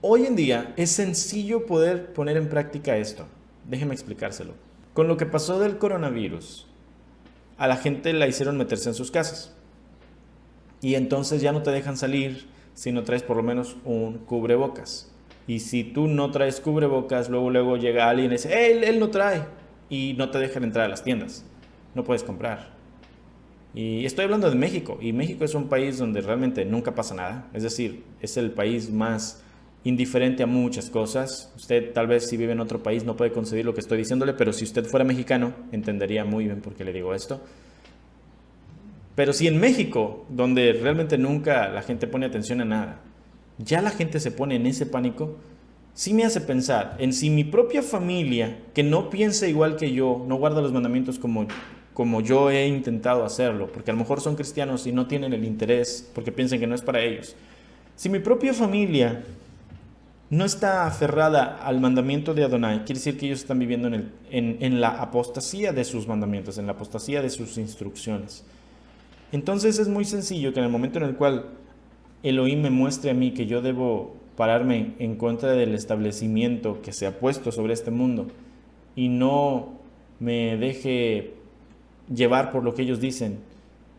hoy en día es sencillo poder poner en práctica esto. Déjeme explicárselo. Con lo que pasó del coronavirus, a la gente la hicieron meterse en sus casas. Y entonces ya no te dejan salir si no traes por lo menos un cubrebocas. Y si tú no traes cubrebocas, luego llega alguien y dice, él no trae. Y no te dejan entrar a las tiendas. No puedes comprar. Y estoy hablando de México. Y México es un país donde realmente nunca pasa nada. Es decir, es el país más indiferente a muchas cosas. Usted tal vez si vive en otro país no puede concebir lo que estoy diciéndole, pero si usted fuera mexicano entendería muy bien por qué le digo esto. Pero si en México, donde realmente nunca la gente pone atención a nada, ya la gente se pone en ese pánico, sí me hace pensar en si mi propia familia, que no piensa igual que yo, no guarda los mandamientos como yo he intentado hacerlo, porque a lo mejor son cristianos y no tienen el interés porque piensan que no es para ellos. Si mi propia familia no está aferrada al mandamiento de Adonai, quiere decir que ellos están viviendo en la apostasía de sus mandamientos, en la apostasía de sus instrucciones. Entonces es muy sencillo que en el momento en el cual Elohim me muestre a mí que yo debo pararme en contra del establecimiento que se ha puesto sobre este mundo y no me deje llevar por lo que ellos dicen,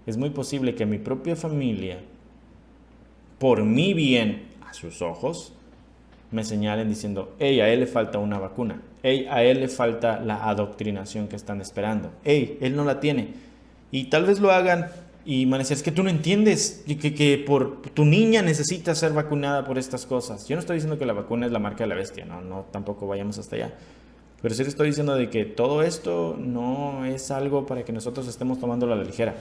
es muy posible que mi propia familia, por mi bien a sus ojos, me señalen diciendo, hey, a él le falta una vacuna, hey, a él le falta la adoctrinación que están esperando, hey, él no la tiene. Y tal vez lo hagan y van a decir, es que tú no entiendes que por tu niña necesita ser vacunada por estas cosas. Yo no estoy diciendo que la vacuna es la marca de la bestia, no, tampoco vayamos hasta allá. Pero sí estoy diciendo de que todo esto no es algo para que nosotros estemos tomándolo a la ligera.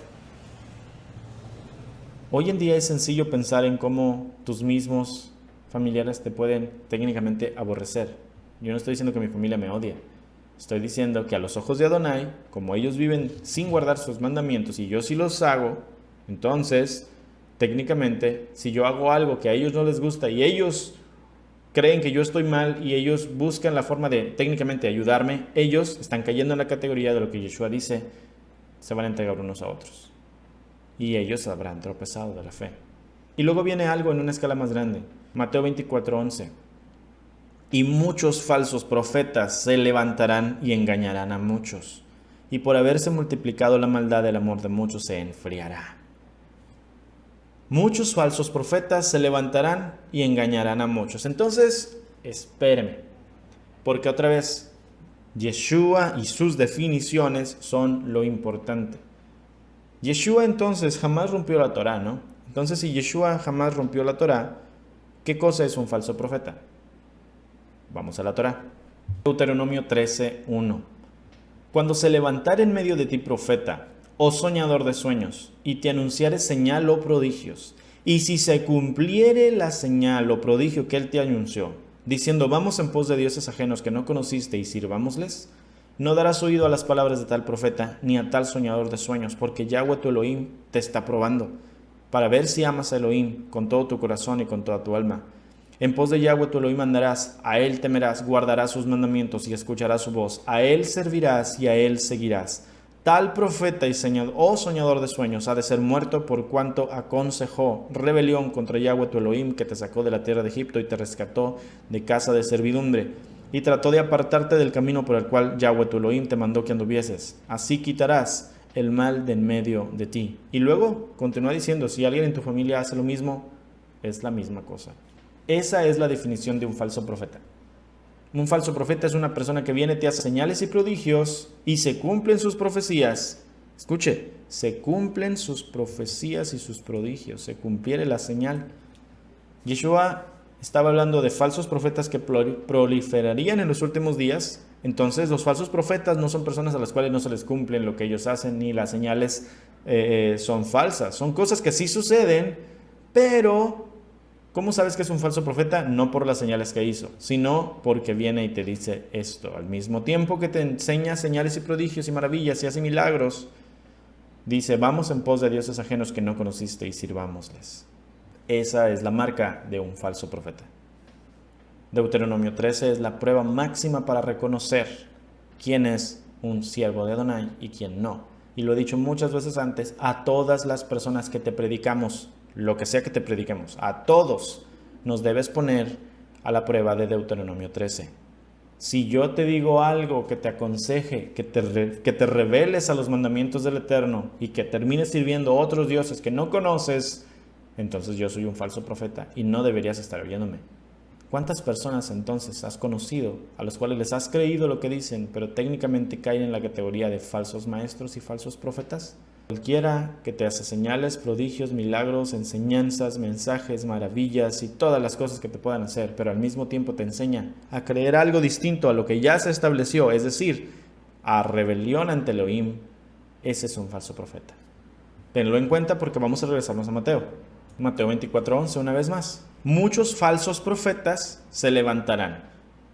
Hoy en día es sencillo pensar en cómo tus mismos familiares te pueden técnicamente aborrecer. Yo no estoy diciendo que mi familia me odia. Estoy diciendo que a los ojos de Adonai, como ellos viven sin guardar sus mandamientos y yo sí los hago, entonces, técnicamente, si yo hago algo que a ellos no les gusta y ellos creen que yo estoy mal y ellos buscan la forma de técnicamente ayudarme, ellos están cayendo en la categoría de lo que Yeshua dice, se van a entregar unos a otros. Y ellos habrán tropezado de la fe. Y luego viene algo en una escala más grande. Mateo 24:11. Y muchos falsos profetas se levantarán y engañarán a muchos. Y por haberse multiplicado la maldad, el amor de muchos se enfriará. Muchos falsos profetas se levantarán y engañarán a muchos. Entonces, espéreme. Porque otra vez, Yeshua y sus definiciones son lo importante. Yeshua entonces jamás rompió la Torá, ¿no? Entonces, si Yeshua jamás rompió la Torá, ¿qué cosa es un falso profeta? Vamos a la Torá. Deuteronomio 13:1. Cuando se levantare en medio de ti profeta, oh soñador de sueños, y te anunciare señal o prodigios, y si se cumpliere la señal o prodigio que él te anunció, diciendo vamos en pos de dioses ajenos que no conociste y sirvámosles, no darás oído a las palabras de tal profeta, ni a tal soñador de sueños, porque Yahweh tu Elohim te está probando, para ver si amas a Elohim con todo tu corazón y con toda tu alma. En pos de Yahweh tu Elohim andarás, a él temerás, guardarás sus mandamientos y escucharás su voz, a él servirás y a él seguirás. Tal profeta y soñador de sueños ha de ser muerto por cuanto aconsejó rebelión contra Yahweh tu Elohim, que te sacó de la tierra de Egipto y te rescató de casa de servidumbre, y trató de apartarte del camino por el cual Yahweh tu Elohim te mandó que anduvieses. Así quitarás el mal de en medio de ti. Y luego continúa diciendo, si alguien en tu familia hace lo mismo, es la misma cosa. Esa es la definición de un falso profeta. Un falso profeta es una persona que viene, te hace señales y prodigios y se cumplen sus profecías. Escuche, se cumplen sus profecías y sus prodigios, se cumpliere la señal. Yeshua estaba hablando de falsos profetas que proliferarían en los últimos días. Entonces los falsos profetas no son personas a las cuales no se les cumplen lo que ellos hacen, ni las señales son falsas. Son cosas que sí suceden, pero ¿cómo sabes que es un falso profeta? No por las señales que hizo, sino porque viene y te dice esto. Al mismo tiempo que te enseña señales y prodigios y maravillas y hace milagros, dice, vamos en pos de dioses ajenos que no conociste y sirvámosles. Esa es la marca de un falso profeta. Deuteronomio 13 es la prueba máxima para reconocer quién es un siervo de Adonai y quién no. Y lo he dicho muchas veces antes, a todas las personas que te predicamos, lo que sea que te prediquemos, a todos nos debes poner a la prueba de Deuteronomio 13. Si yo te digo algo que te aconseje, que te reveles a los mandamientos del Eterno y que termines sirviendo a otros dioses que no conoces, entonces yo soy un falso profeta y no deberías estar oyéndome. ¿Cuántas personas entonces has conocido a los cuales les has creído lo que dicen, pero técnicamente caen en la categoría de falsos maestros y falsos profetas? Cualquiera que te hace señales, prodigios, milagros, enseñanzas, mensajes, maravillas y todas las cosas que te puedan hacer, pero al mismo tiempo te enseña a creer algo distinto a lo que ya se estableció, es decir, a rebelión ante Elohim, ese es un falso profeta. Tenlo en cuenta porque vamos a regresarnos a Mateo. Mateo 24:11 una vez más. Muchos falsos profetas se levantarán.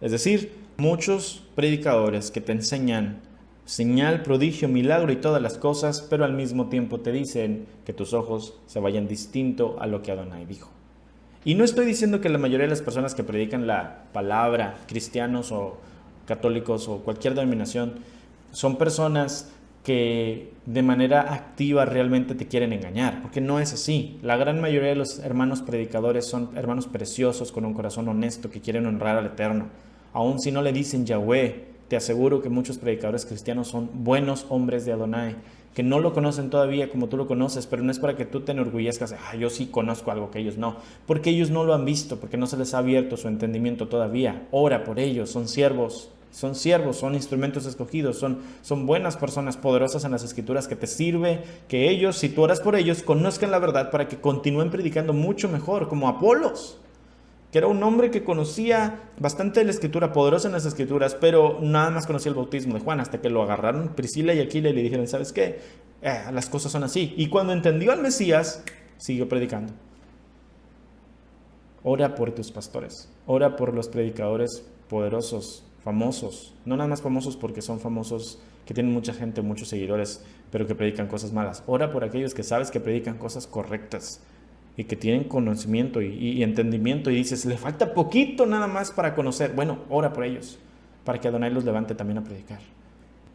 Es decir, muchos predicadores que te enseñan señal, prodigio, milagro y todas las cosas, pero al mismo tiempo te dicen que tus ojos se vayan distinto a lo que Adonai dijo. Y no estoy diciendo que la mayoría de las personas que predican la palabra, cristianos o católicos o cualquier denominación, son personas que de manera activa realmente te quieren engañar, porque no es así. La gran mayoría de los hermanos predicadores son hermanos preciosos con un corazón honesto que quieren honrar al Eterno. Aun si no le dicen Yahweh, te aseguro que muchos predicadores cristianos son buenos hombres de Adonai, que no lo conocen todavía como tú lo conoces, pero no es para que tú te enorgullezcas, yo sí conozco algo que ellos no, porque ellos no lo han visto, porque no se les ha abierto su entendimiento todavía. Ora por ellos, son siervos, son instrumentos escogidos, son buenas personas poderosas en las escrituras que te sirve que ellos, si tú oras por ellos, conozcan la verdad para que continúen predicando mucho mejor, como Apolos, que era un hombre que conocía bastante de la escritura, poderosa en las escrituras, pero nada más conocía el bautismo de Juan, hasta que lo agarraron Priscila y Aquila y le dijeron, ¿sabes qué? Las cosas son así. Y cuando entendió al Mesías, siguió predicando. Ora por tus pastores, ora por los predicadores poderosos, famosos, no nada más famosos porque son famosos, que tienen mucha gente, muchos seguidores, pero que predican cosas malas. Ora por aquellos que sabes que predican cosas correctas y que tienen conocimiento y entendimiento y dices, le falta poquito nada más para conocer. Bueno, ora por ellos, para que Adonai los levante también a predicar.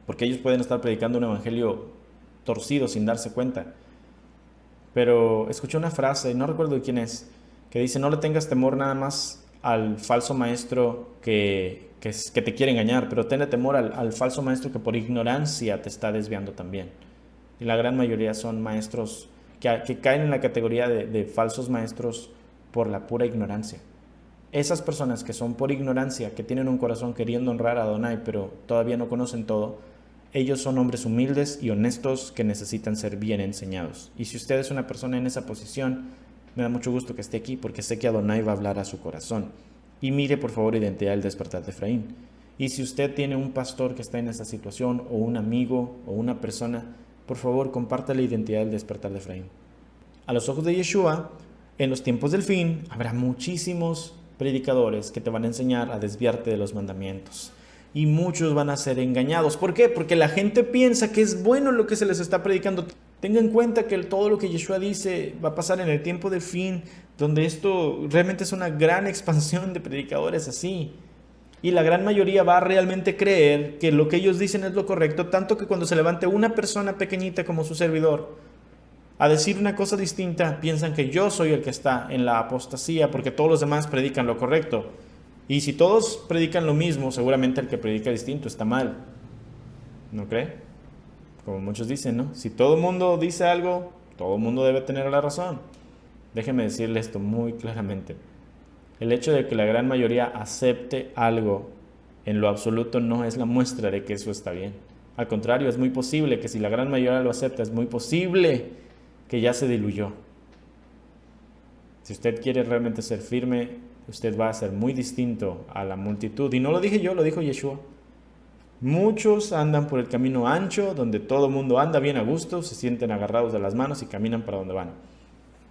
Porque ellos pueden estar predicando un evangelio torcido sin darse cuenta. Pero escuché una frase, no recuerdo de quién es, que dice, no le tengas temor nada más al falso maestro que te quiere engañar, pero tenle temor al falso maestro que por ignorancia te está desviando también. Y la gran mayoría son maestros que caen en la categoría de falsos maestros por la pura ignorancia. Esas personas que son por ignorancia, que tienen un corazón queriendo honrar a Adonai, pero todavía no conocen todo, ellos son hombres humildes y honestos que necesitan ser bien enseñados. Y si usted es una persona en esa posición, me da mucho gusto que esté aquí porque sé que Adonai va a hablar a su corazón. Y mire por favor Identidad del Despertar de Efraín. Y si usted tiene un pastor que está en esa situación, o un amigo, o una persona, por favor comparte la Identidad del Despertar de Efraín. A los ojos de Yeshua, en los tiempos del fin, habrá muchísimos predicadores que te van a enseñar a desviarte de los mandamientos. Y muchos van a ser engañados. ¿Por qué? Porque la gente piensa que es bueno lo que se les está predicando. Tenga en cuenta que todo lo que Yeshua dice va a pasar en el tiempo del fin, donde esto realmente es una gran expansión de predicadores así. Y la gran mayoría va a realmente creer que lo que ellos dicen es lo correcto, tanto que cuando se levante una persona pequeñita como su servidor a decir una cosa distinta, piensan que yo soy el que está en la apostasía porque todos los demás predican lo correcto. Y si todos predican lo mismo, seguramente el que predica distinto está mal. ¿No cree? Como muchos dicen, ¿no? Si todo el mundo dice algo, todo el mundo debe tener la razón. Déjeme decirle esto muy claramente. El hecho de que la gran mayoría acepte algo en lo absoluto no es la muestra de que eso está bien. Al contrario, es muy posible que si la gran mayoría lo acepta, es muy posible que ya se diluyó. Si usted quiere realmente ser firme, usted va a ser muy distinto a la multitud. Y no lo dije yo, lo dijo Yeshua. Muchos andan por el camino ancho, donde todo el mundo anda bien a gusto, se sienten agarrados de las manos y caminan para donde van.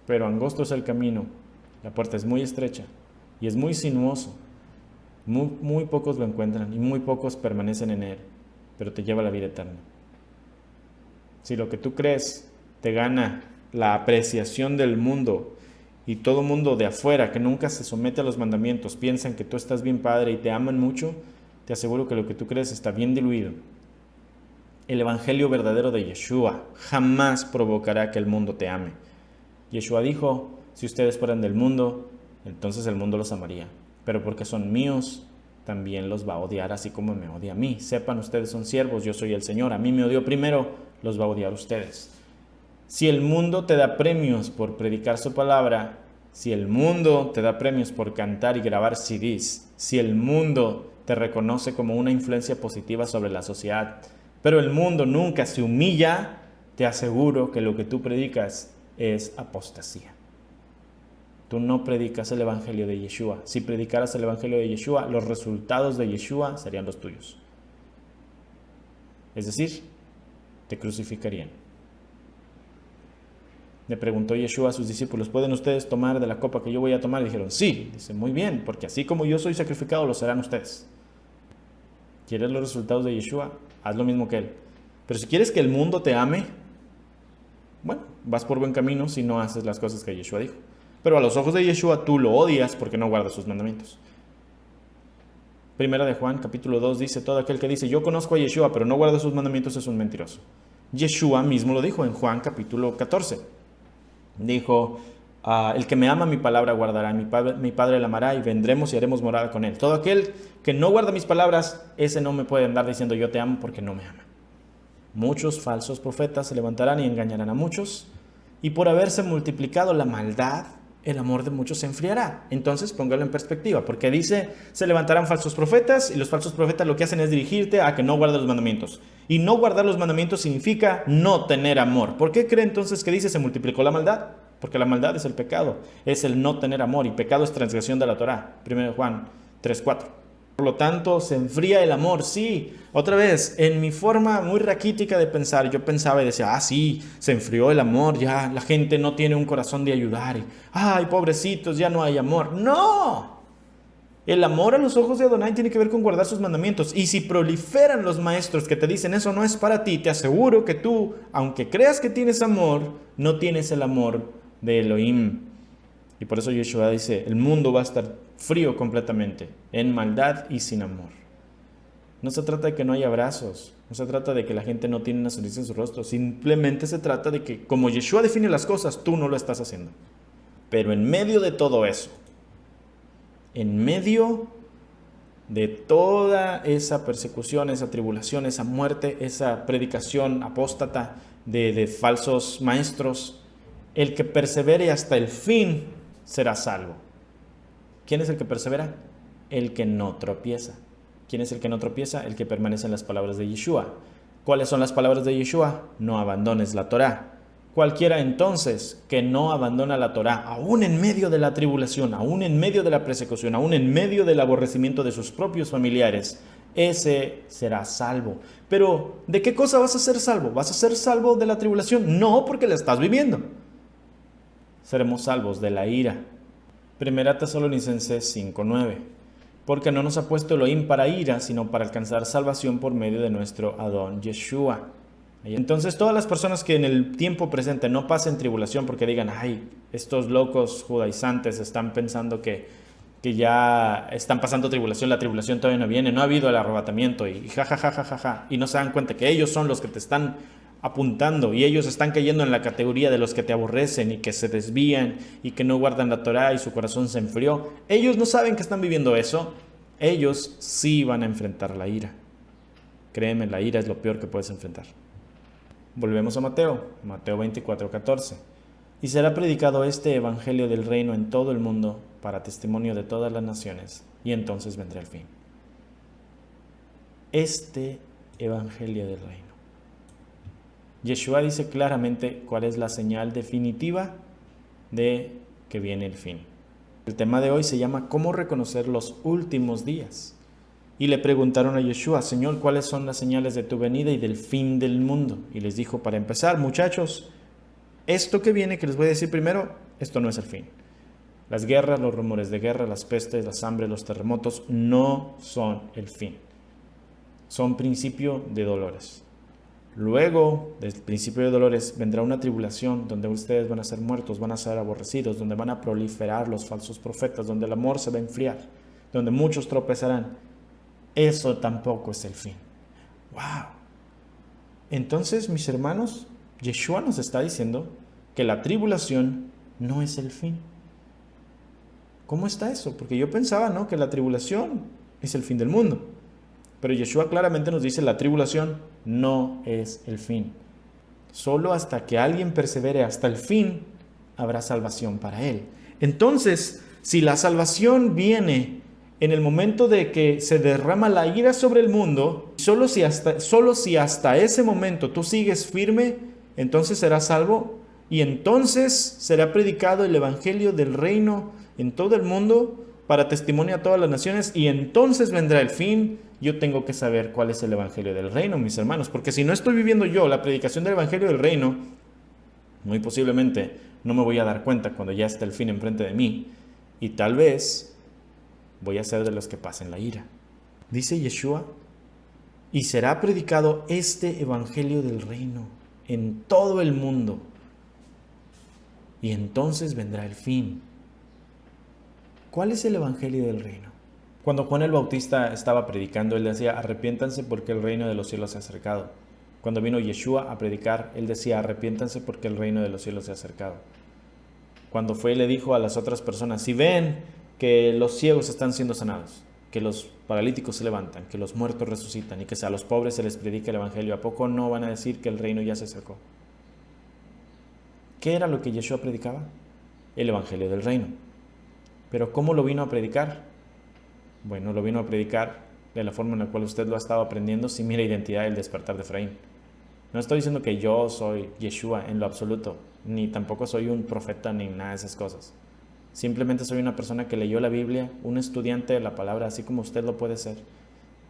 Pero angosto es el camino, la puerta es muy estrecha y es muy sinuoso. Muy pocos lo encuentran y muy pocos permanecen en él, pero te lleva a la vida eterna. Si lo que tú crees te gana la apreciación del mundo y todo mundo de afuera que nunca se somete a los mandamientos piensan que tú estás bien padre y te aman mucho, te aseguro que lo que tú crees está bien diluido. El evangelio verdadero de Yeshua jamás provocará que el mundo te ame. Yeshua dijo, si ustedes fueran del mundo, entonces el mundo los amaría. Pero porque son míos, también los va a odiar así como me odia a mí. Sepan, ustedes son siervos, yo soy el Señor. A mí me odió primero, los va a odiar a ustedes. Si el mundo te da premios por predicar su palabra, si el mundo te da premios por cantar y grabar CDs, si el mundo te reconoce como una influencia positiva sobre la sociedad, pero el mundo nunca se humilla, te aseguro que lo que tú predicas es apostasía. Tú no predicas el evangelio de Yeshua. Si predicaras el evangelio de Yeshua, los resultados de Yeshua serían los tuyos. Es decir, te crucificarían. Le preguntó Yeshua a sus discípulos, ¿pueden ustedes tomar de la copa que yo voy a tomar? Y dijeron, sí. Dice, muy bien, porque así como yo soy sacrificado, lo serán ustedes. ¿Quieres los resultados de Yeshua? Haz lo mismo que él. Pero si quieres que el mundo te ame, bueno, vas por buen camino si no haces las cosas que Yeshua dijo. Pero a los ojos de Yeshua tú lo odias porque no guardas sus mandamientos. Primera de Juan, capítulo 2, dice, todo aquel que dice, yo conozco a Yeshua, pero no guarda sus mandamientos es un mentiroso. Yeshua mismo lo dijo en Juan, capítulo 14. Dijo, el que me ama mi palabra guardará, mi padre la amará y vendremos y haremos morada con él. Todo aquel que no guarda mis palabras, ese no me puede andar diciendo yo te amo porque no me ama. Muchos falsos profetas se levantarán y engañarán a muchos, y por haberse multiplicado la maldad, el amor de muchos se enfriará. Entonces póngalo en perspectiva, porque dice, se levantarán falsos profetas, y los falsos profetas lo que hacen es dirigirte a que no guardes los mandamientos. Y no guardar los mandamientos significa no tener amor. ¿Por qué cree entonces que dice se multiplicó la maldad? Porque la maldad es el pecado, es el no tener amor, y pecado es transgresión de la Torá. 1 Juan 3:4. Por lo tanto, se enfría el amor, sí. Otra vez, en mi forma muy raquítica de pensar, yo pensaba y decía, sí, se enfrió el amor, ya la gente no tiene un corazón de ayudar. Y, ay, pobrecitos, ya no hay amor. ¡No! El amor a los ojos de Adonai tiene que ver con guardar sus mandamientos. Y si proliferan los maestros que te dicen eso no es para ti, te aseguro que tú, aunque creas que tienes amor, no tienes el amor de Elohim. Y por eso Yeshua dice, el mundo va a estar frío completamente, en maldad y sin amor. No se trata de que no haya abrazos, no se trata de que la gente no tiene una sonrisa en su rostro, simplemente se trata de que como Yeshua define las cosas, tú no lo estás haciendo. Pero en medio de todo eso, en medio de toda esa persecución, esa tribulación, esa muerte, esa predicación apóstata de falsos maestros, el que persevere hasta el fin será salvo. ¿Quién es el que persevera? El que no tropieza. ¿Quién es el que no tropieza? El que permanece en las palabras de Yeshua. ¿Cuáles son las palabras de Yeshua? No abandones la Torá. Cualquiera entonces que no abandona la Torá, aún en medio de la tribulación, aún en medio de la persecución, aún en medio del aborrecimiento de sus propios familiares, ese será salvo. Pero, ¿de qué cosa vas a ser salvo? ¿Vas a ser salvo de la tribulación? No, porque la estás viviendo. Seremos salvos de la ira. Primera Tesalonicenses 5:9. Porque no nos ha puesto Elohim para ira, sino para alcanzar salvación por medio de nuestro Adón Yeshua. Entonces todas las personas que en el tiempo presente no pasen tribulación porque digan, ay, estos locos judaizantes están pensando que que ya están pasando tribulación, la tribulación todavía no viene, no ha habido el arrebatamiento y ja, y no se dan cuenta que ellos son los que te están apuntando y ellos están cayendo en la categoría de los que te aborrecen y que se desvían y que no guardan la Torá y su corazón se enfrió. Ellos no saben que están viviendo eso. Ellos sí van a enfrentar la ira. Créeme, la ira es lo peor que puedes enfrentar. Volvemos a Mateo 24:14. Y será predicado este evangelio del reino en todo el mundo para testimonio de todas las naciones, y entonces vendrá el fin. Este evangelio del reino. Yeshua dice claramente cuál es la señal definitiva de que viene el fin. El tema de hoy se llama ¿Cómo reconocer los últimos días? Y le preguntaron a Yeshua, Señor, ¿cuáles son las señales de tu venida y del fin del mundo? Y les dijo, para empezar, muchachos, esto que viene, que les voy a decir primero, esto no es el fin. Las guerras, los rumores de guerra, las pestes, las hambres, los terremotos, no son el fin. Son principio de dolores. Luego del principio de dolores vendrá una tribulación donde ustedes van a ser muertos, van a ser aborrecidos, donde van a proliferar los falsos profetas, donde el amor se va a enfriar, donde muchos tropezarán. Eso tampoco es el fin. ¡Wow! Entonces, mis hermanos, Yeshua nos está diciendo que la tribulación no es el fin. ¿Cómo está eso? Porque yo pensaba, ¿no?, que la tribulación es el fin del mundo. Pero Yeshua claramente nos dice la tribulación no es el fin. Solo hasta que alguien persevere hasta el fin habrá salvación para él. Entonces, si la salvación viene en el momento de que se derrama la ira sobre el mundo, solo si hasta ese momento tú sigues firme, entonces serás salvo y entonces será predicado el evangelio del reino en todo el mundo para testimonio a todas las naciones y entonces vendrá el fin. Yo tengo que saber cuál es el evangelio del reino, mis hermanos, porque si no estoy viviendo yo la predicación del evangelio del reino, muy posiblemente no me voy a dar cuenta cuando ya está el fin enfrente de mí y tal vez voy a ser de los que pasen la ira. Dice Yeshua, y será predicado este evangelio del reino en todo el mundo y entonces vendrá el fin. ¿Cuál es el evangelio del reino? Cuando Juan el Bautista estaba predicando, él decía, arrepiéntanse porque el reino de los cielos se ha acercado. Cuando vino Yeshua a predicar, él decía, arrepiéntanse porque el reino de los cielos se ha acercado. Cuando fue y le dijo a las otras personas, si ven que los ciegos están siendo sanados, que los paralíticos se levantan, que los muertos resucitan y que a los pobres se les predica el evangelio, ¿a poco no van a decir que el reino ya se acercó? ¿Qué era lo que Yeshua predicaba? El evangelio del reino. ¿Pero cómo lo vino a predicar? Bueno, lo vino a predicar de la forma en la cual usted lo ha estado aprendiendo si mira Identidad del Despertar de Efraín. No estoy diciendo que yo soy Yeshua en lo absoluto, ni tampoco soy un profeta ni nada de esas cosas. Simplemente soy una persona que leyó la Biblia, un estudiante de la palabra, así como usted lo puede ser,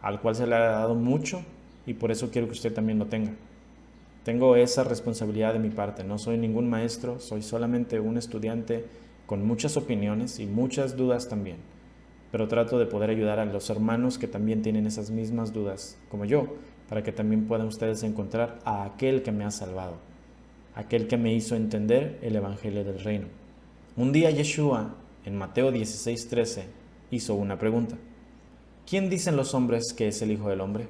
al cual se le ha dado mucho y por eso quiero que usted también lo tenga. Tengo esa responsabilidad de mi parte, no soy ningún maestro, soy solamente un estudiante con muchas opiniones y muchas dudas también, pero trato de poder ayudar a los hermanos que también tienen esas mismas dudas como yo, para que también puedan ustedes encontrar a aquel que me ha salvado, aquel que me hizo entender el evangelio del reino. Un día Yeshua, en Mateo 16:13, hizo una pregunta. ¿Quién dicen los hombres que es el Hijo del Hombre?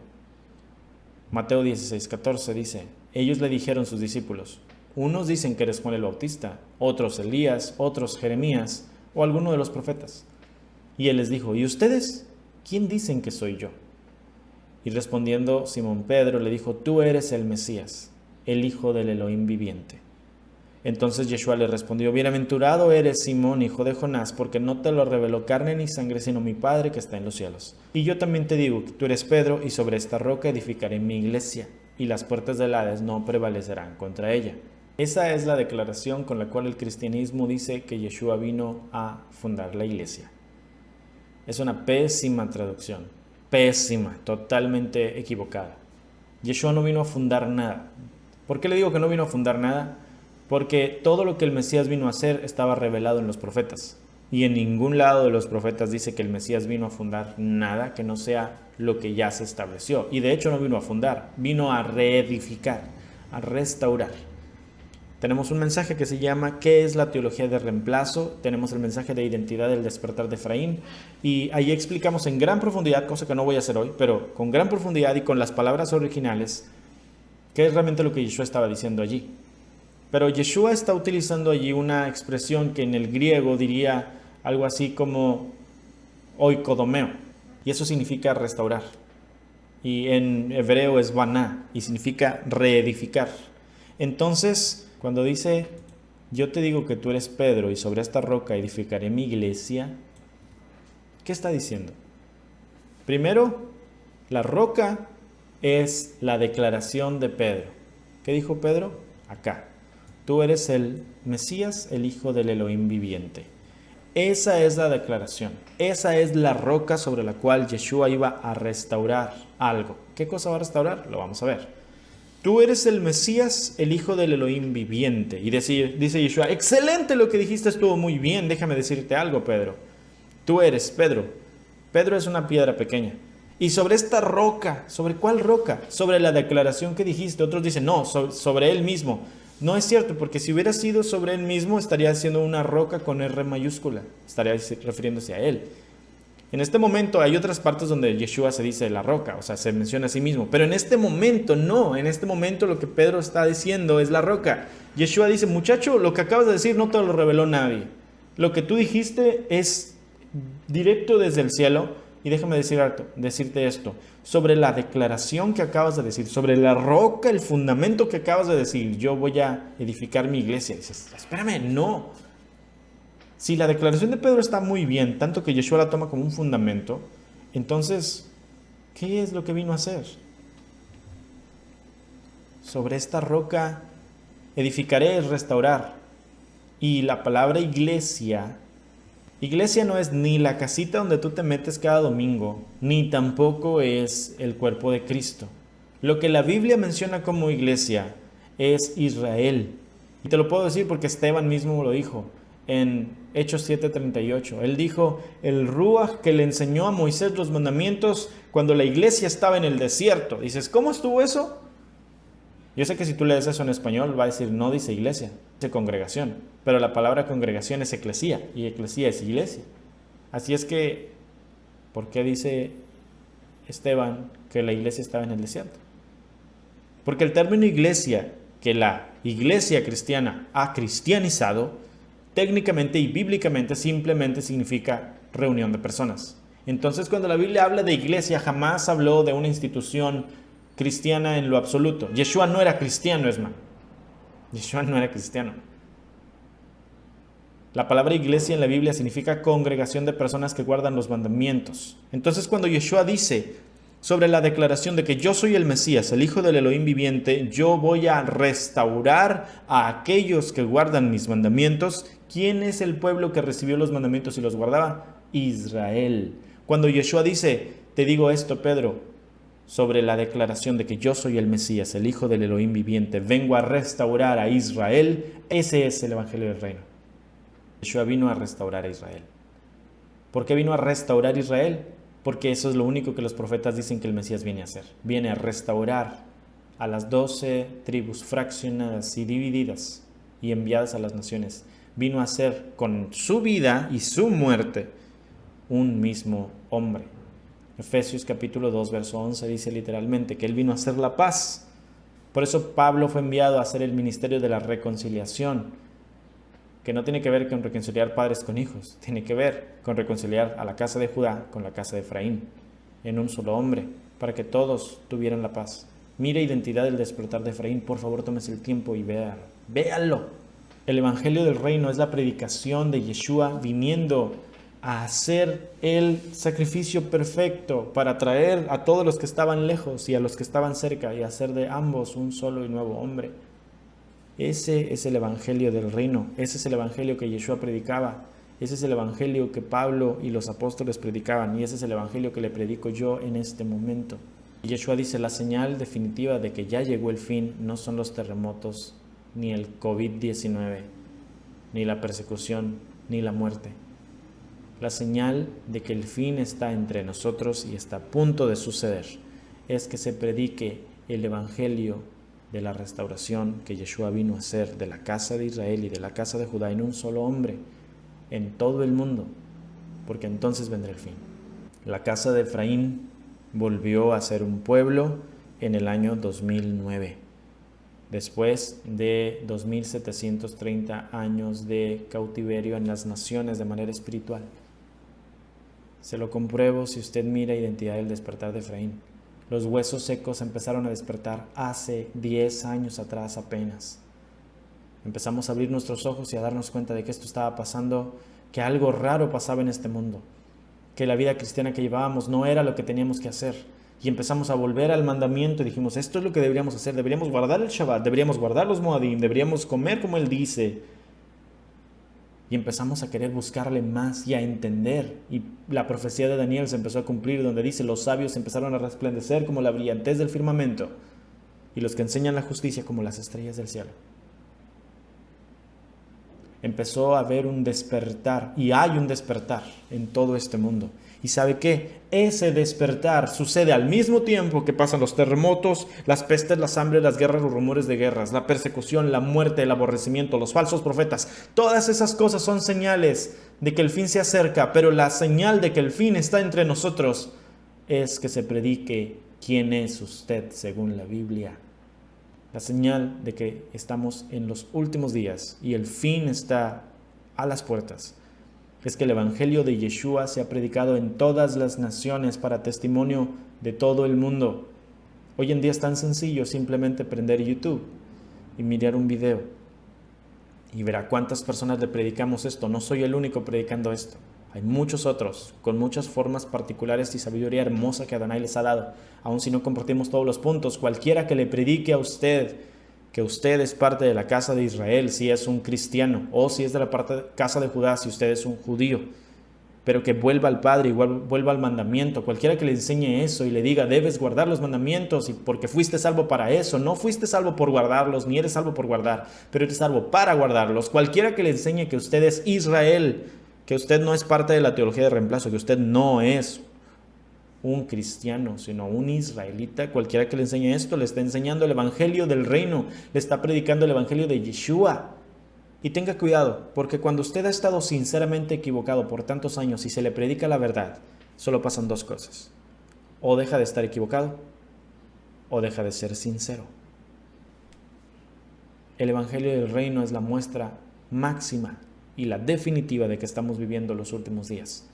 Mateo 16:14 dice, ellos le dijeron sus discípulos, unos dicen que eres Juan el Bautista, otros Elías, otros Jeremías o alguno de los profetas. Y él les dijo, ¿y ustedes? ¿Quién dicen que soy yo? Y respondiendo Simón Pedro le dijo, tú eres el Mesías, el Hijo del Elohim viviente. Entonces Yeshua le respondió, bienaventurado eres Simón, hijo de Jonás, porque no te lo reveló carne ni sangre, sino mi Padre que está en los cielos. Y yo también te digo que tú eres Pedro, y sobre esta roca edificaré mi iglesia, y las puertas del Hades no prevalecerán contra ella. Esa es la declaración con la cual el cristianismo dice que Yeshua vino a fundar la iglesia. Es una pésima traducción, pésima, totalmente equivocada. Yeshua no vino a fundar nada. ¿Por qué le digo que no vino a fundar nada? Porque todo lo que el Mesías vino a hacer estaba revelado en los profetas. Y en ningún lado de los profetas dice que el Mesías vino a fundar nada que no sea lo que ya se estableció. Y de hecho no vino a fundar, vino a reedificar, a restaurar. Tenemos un mensaje que se llama ¿qué es la teología de reemplazo? Tenemos el mensaje de identidad del despertar de Efraín y ahí explicamos en gran profundidad, cosa que no voy a hacer hoy, pero con gran profundidad y con las palabras originales, qué es realmente lo que Yeshua estaba diciendo allí. Pero Yeshua está utilizando allí una expresión que en el griego diría algo así como oikodomeo, y eso significa restaurar. Y en hebreo es baná, y significa reedificar. Entonces, cuando dice, yo te digo que tú eres Pedro, y sobre esta roca edificaré mi iglesia, ¿qué está diciendo? Primero, la roca es la declaración de Pedro. ¿Qué dijo Pedro? Acá. Tú eres el Mesías, el Hijo del Elohim viviente. Esa es la declaración. Esa es la roca sobre la cual Yeshua iba a restaurar algo. ¿Qué cosa va a restaurar? Lo vamos a ver. Tú eres el Mesías, el Hijo del Elohim viviente. Y dice Yeshua, excelente lo que dijiste, estuvo muy bien. Déjame decirte algo, Pedro. Tú eres Pedro. Pedro es una piedra pequeña. Y sobre esta roca, ¿sobre cuál roca? Sobre la declaración que dijiste. Otros dicen, no, sobre él mismo. No es cierto, porque si hubiera sido sobre él mismo, estaría siendo una roca con R mayúscula. Estaría refiriéndose a él. En este momento hay otras partes donde Yeshua se dice la roca, o sea, se menciona a sí mismo. Pero en este momento no, en este momento lo que Pedro está diciendo es la roca. Yeshua dice, muchacho, lo que acabas de decir no te lo reveló nadie. Lo que tú dijiste es directo desde el cielo. Y déjame decirte esto, sobre la declaración que acabas de decir, sobre la roca, el fundamento que acabas de decir, yo voy a edificar mi iglesia. Dices, espérame, no. Si la declaración de Pedro está muy bien, tanto que Yeshua la toma como un fundamento, entonces, ¿qué es lo que vino a hacer? Sobre esta roca edificaré, restaurar. Y la palabra iglesia no es ni la casita donde tú te metes cada domingo, ni tampoco es el cuerpo de Cristo. Lo que la Biblia menciona como iglesia es Israel. Y te lo puedo decir porque Esteban mismo lo dijo en Hechos 7:38. Él dijo, el Ruach que le enseñó a Moisés los mandamientos cuando la iglesia estaba en el desierto. Dices, ¿cómo estuvo eso? Yo sé que si tú lees eso en español va a decir, no dice iglesia, dice congregación. Pero la palabra congregación es eclesía y eclesía es iglesia. Así es que, ¿por qué dice Esteban que la iglesia estaba en el desierto? Porque el término iglesia, que la iglesia cristiana ha cristianizado, técnicamente y bíblicamente simplemente significa reunión de personas. Entonces, cuando la Biblia habla de iglesia, jamás habló de una institución cristiana en lo absoluto. Yeshua no era cristiano, Esma. Yeshua no era cristiano. La palabra iglesia en la Biblia significa congregación de personas que guardan los mandamientos. Entonces, cuando Yeshua dice sobre la declaración de que yo soy el Mesías, el Hijo del Elohim viviente, yo voy a restaurar a aquellos que guardan mis mandamientos. ¿Quién es el pueblo que recibió los mandamientos y los guardaba? Israel. Cuando Yeshua dice, te digo esto, Pedro, sobre la declaración de que yo soy el Mesías, el Hijo del Elohim viviente, vengo a restaurar a Israel, ese es el Evangelio del Reino. Yeshua vino a restaurar a Israel. ¿Por qué vino a restaurar a Israel? Porque eso es lo único que los profetas dicen que el Mesías viene a hacer. Viene a restaurar a las 12 tribus fraccionadas y divididas y enviadas a las naciones. Vino a ser con su vida y su muerte un mismo hombre. Efesios capítulo 2, verso 11 dice literalmente que Él vino a hacer la paz. Por eso Pablo fue enviado a hacer el ministerio de la reconciliación, que no tiene que ver con reconciliar padres con hijos, tiene que ver con reconciliar a la casa de Judá con la casa de Efraín, en un solo hombre, para que todos tuvieran la paz. Mira identidad del despertar de Efraín, por favor tómese el tiempo y véalo. El Evangelio del Reino es la predicación de Yeshua viniendo a hacer el sacrificio perfecto para traer a todos los que estaban lejos y a los que estaban cerca y hacer de ambos un solo y nuevo hombre. Ese es el Evangelio del Reino, ese es el Evangelio que Yeshua predicaba, ese es el Evangelio que Pablo y los apóstoles predicaban y ese es el Evangelio que le predico yo en este momento. Yeshua dice, la señal definitiva de que ya llegó el fin no son los terremotos, ni el COVID-19, ni la persecución, ni la muerte. La señal de que el fin está entre nosotros y está a punto de suceder es que se predique el Evangelio de la restauración que Yeshua vino a hacer de la casa de Israel y de la casa de Judá en un solo hombre, en todo el mundo, porque entonces vendrá el fin. La casa de Efraín volvió a ser un pueblo en el año 2009, después de 2730 años de cautiverio en las naciones de manera espiritual. Se lo compruebo si usted mira Identidad del despertar de Efraín. Los huesos secos empezaron a despertar hace 10 años atrás apenas. Empezamos a abrir nuestros ojos y a darnos cuenta de que esto estaba pasando, que algo raro pasaba en este mundo, que la vida cristiana que llevábamos no era lo que teníamos que hacer. Y empezamos a volver al mandamiento y dijimos, esto es lo que deberíamos hacer, deberíamos guardar el Shabbat, deberíamos guardar los Moadim, deberíamos comer como Él dice. Y empezamos a querer buscarle más y a entender. Y la profecía de Daniel se empezó a cumplir, donde dice, los sabios empezaron a resplandecer como la brillantez del firmamento, y los que enseñan la justicia como las estrellas del cielo. Empezó a haber un despertar, y hay un despertar en todo este mundo. ¿Y sabe qué? Ese despertar sucede al mismo tiempo que pasan los terremotos, las pestes, las hambres, las guerras, los rumores de guerras, la persecución, la muerte, el aborrecimiento, los falsos profetas. Todas esas cosas son señales de que el fin se acerca, pero la señal de que el fin está entre nosotros es que se predique quién es usted según la Biblia. La señal de que estamos en los últimos días y el fin está a las puertas es que el evangelio de Yeshua se ha predicado en todas las naciones para testimonio de todo el mundo. Hoy en día es tan sencillo simplemente prender YouTube y mirar un video y verá cuántas personas le predicamos esto. No soy el único predicando esto. Hay muchos otros con muchas formas particulares y sabiduría hermosa que Adonai les ha dado. Aun si no compartimos todos los puntos, cualquiera que le predique a usted que usted es parte de la casa de Israel, si es un cristiano, o si es de la casa de Judá, si usted es un judío, pero que vuelva al Padre y vuelva al mandamiento. Cualquiera que le enseñe eso y le diga, debes guardar los mandamientos y porque fuiste salvo para eso. No fuiste salvo por guardarlos, ni eres salvo por guardar, pero eres salvo para guardarlos. Cualquiera que le enseñe que usted es Israel, que usted no es parte de la teología de reemplazo, que usted no es un cristiano, sino un israelita, cualquiera que le enseñe esto, le está enseñando el evangelio del reino, le está predicando el evangelio de Yeshua. Y tenga cuidado, porque cuando usted ha estado sinceramente equivocado por tantos años y se le predica la verdad, solo pasan dos cosas: o deja de estar equivocado, o deja de ser sincero. El evangelio del reino es la muestra máxima y la definitiva de que estamos viviendo los últimos días.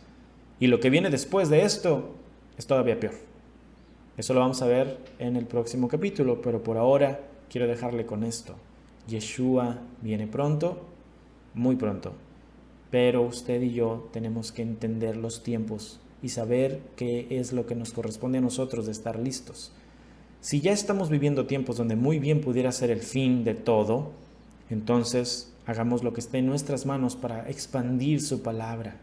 Y lo que viene después de esto es todavía peor. Eso lo vamos a ver en el próximo capítulo, pero por ahora quiero dejarle con esto. Yeshua viene pronto, muy pronto, pero usted y yo tenemos que entender los tiempos y saber qué es lo que nos corresponde a nosotros de estar listos. Si ya estamos viviendo tiempos donde muy bien pudiera ser el fin de todo, entonces hagamos lo que esté en nuestras manos para expandir su palabra.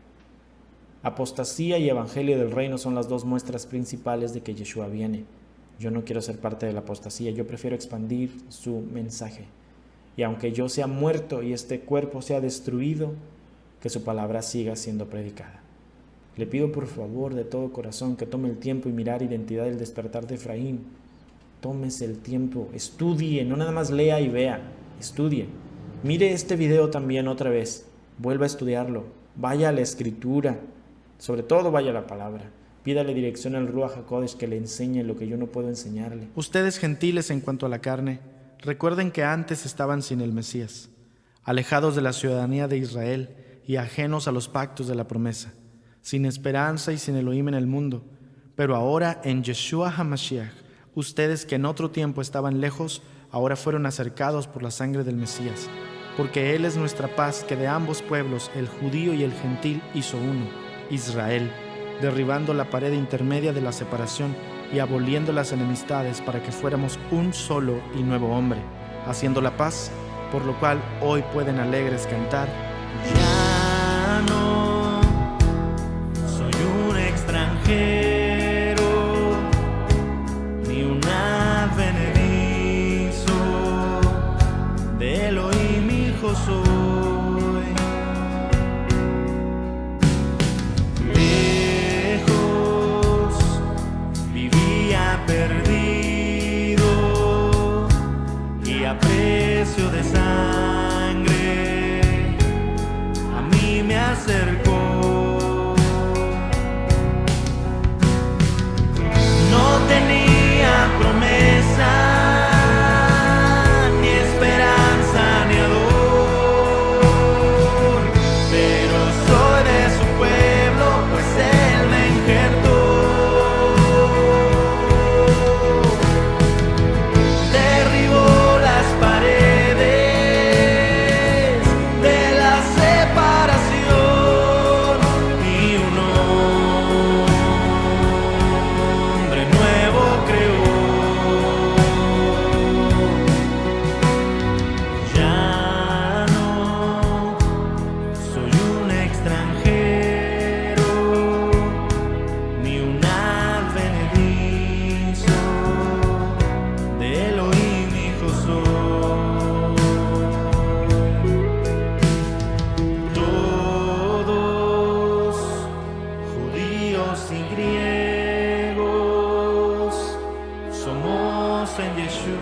Apostasía y evangelio del reino son las dos muestras principales de que Yeshua viene. Yo no quiero ser parte de la apostasía, yo prefiero expandir su mensaje. Y aunque yo sea muerto y este cuerpo sea destruido, que su palabra siga siendo predicada. Le pido por favor de todo corazón que tome el tiempo y mirar Identidad del despertar de Efraín. Tómese el tiempo, estudie, no nada más lea y vea, estudie. Mire este video también otra vez, vuelva a estudiarlo, vaya a la escritura. Sobre todo vaya a la palabra. Pídale dirección al Ruach HaKodesh que le enseñe lo que yo no puedo enseñarle. Ustedes gentiles en cuanto a la carne, recuerden que antes estaban sin el Mesías, alejados de la ciudadanía de Israel y ajenos a los pactos de la promesa, sin esperanza y sin Elohim en el mundo. Pero ahora en Yeshua HaMashiach, ustedes que en otro tiempo estaban lejos, ahora fueron acercados por la sangre del Mesías, porque Él es nuestra paz que de ambos pueblos, el judío y el gentil, hizo uno, Israel, derribando la pared intermedia de la separación y aboliendo las enemistades para que fuéramos un solo y nuevo hombre, haciendo la paz, por lo cual hoy pueden alegres cantar: ya no soy un extranjero, ni un advenedizo, de Elohim hijo soy. Perdido, silencio de sangre a mí me acercó. No tenía promesa, ni esperanza, ni ador, pero soy de su pueblo, pues él me injertó. Derribó las paredes de la separación y un hombre nuevo creó. Ya no soy un extranjero ni un advenedizo, de Elohim hijo soy. Todos, judíos y griegos, somos en Yeshua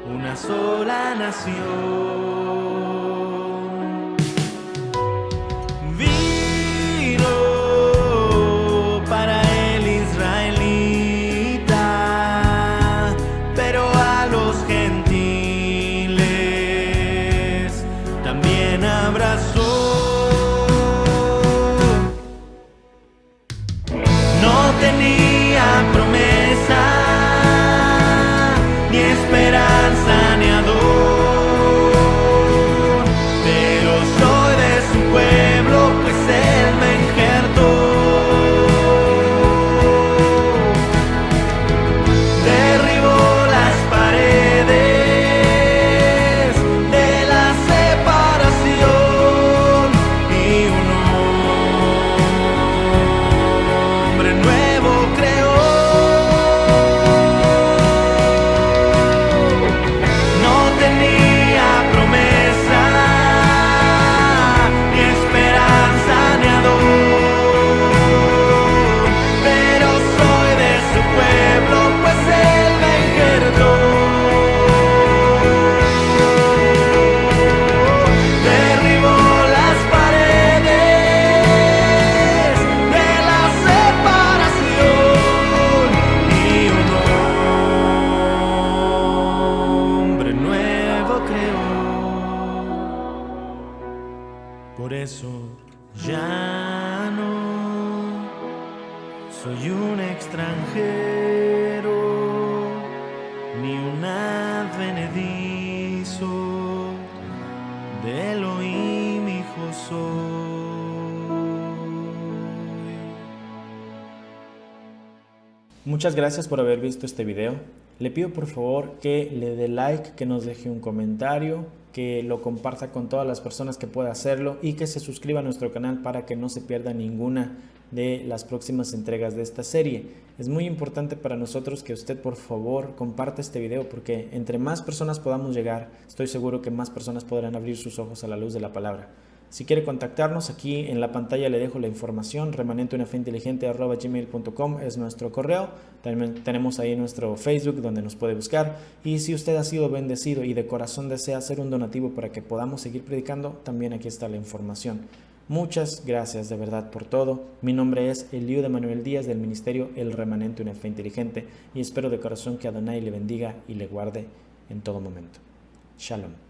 una sola nación. Vino para el israelita, pero a los gentiles también abrazó. No tenía promesa, ni esperanza, ni ador, pero soy de su pueblo, pues él me injertó. Derribó las paredes de la separación y un hombre nuevo creó. No tenía promesa, ni esperanza, ni ador, pero soy de su pueblo, pues él me injertó. Derribó las paredes de la separación y un hombre nuevo creó. Por eso ya no soy un extranjero ni un advenedizo, de Elohim hijo soy. Muchas gracias por haber visto este video. Le pido por favor que le dé like, que nos deje un comentario, que lo comparta con todas las personas que pueda hacerlo y que se suscriba a nuestro canal para que no se pierda ninguna de las próximas entregas de esta serie. Es muy importante para nosotros que usted por favor comparta este video, porque entre más personas podamos llegar, estoy seguro que más personas podrán abrir sus ojos a la luz de la palabra. Si quiere contactarnos, aquí en la pantalla le dejo la información. remanenteunafeinteligente@gmail.com es nuestro correo. También tenemos ahí nuestro Facebook donde nos puede buscar. Y si usted ha sido bendecido y de corazón desea hacer un donativo para que podamos seguir predicando, también aquí está la información. Muchas gracias de verdad por todo. Mi nombre es Eliud Emanuel Díaz del ministerio El Remanente Una Fe Inteligente y espero de corazón que Adonai le bendiga y le guarde en todo momento. Shalom.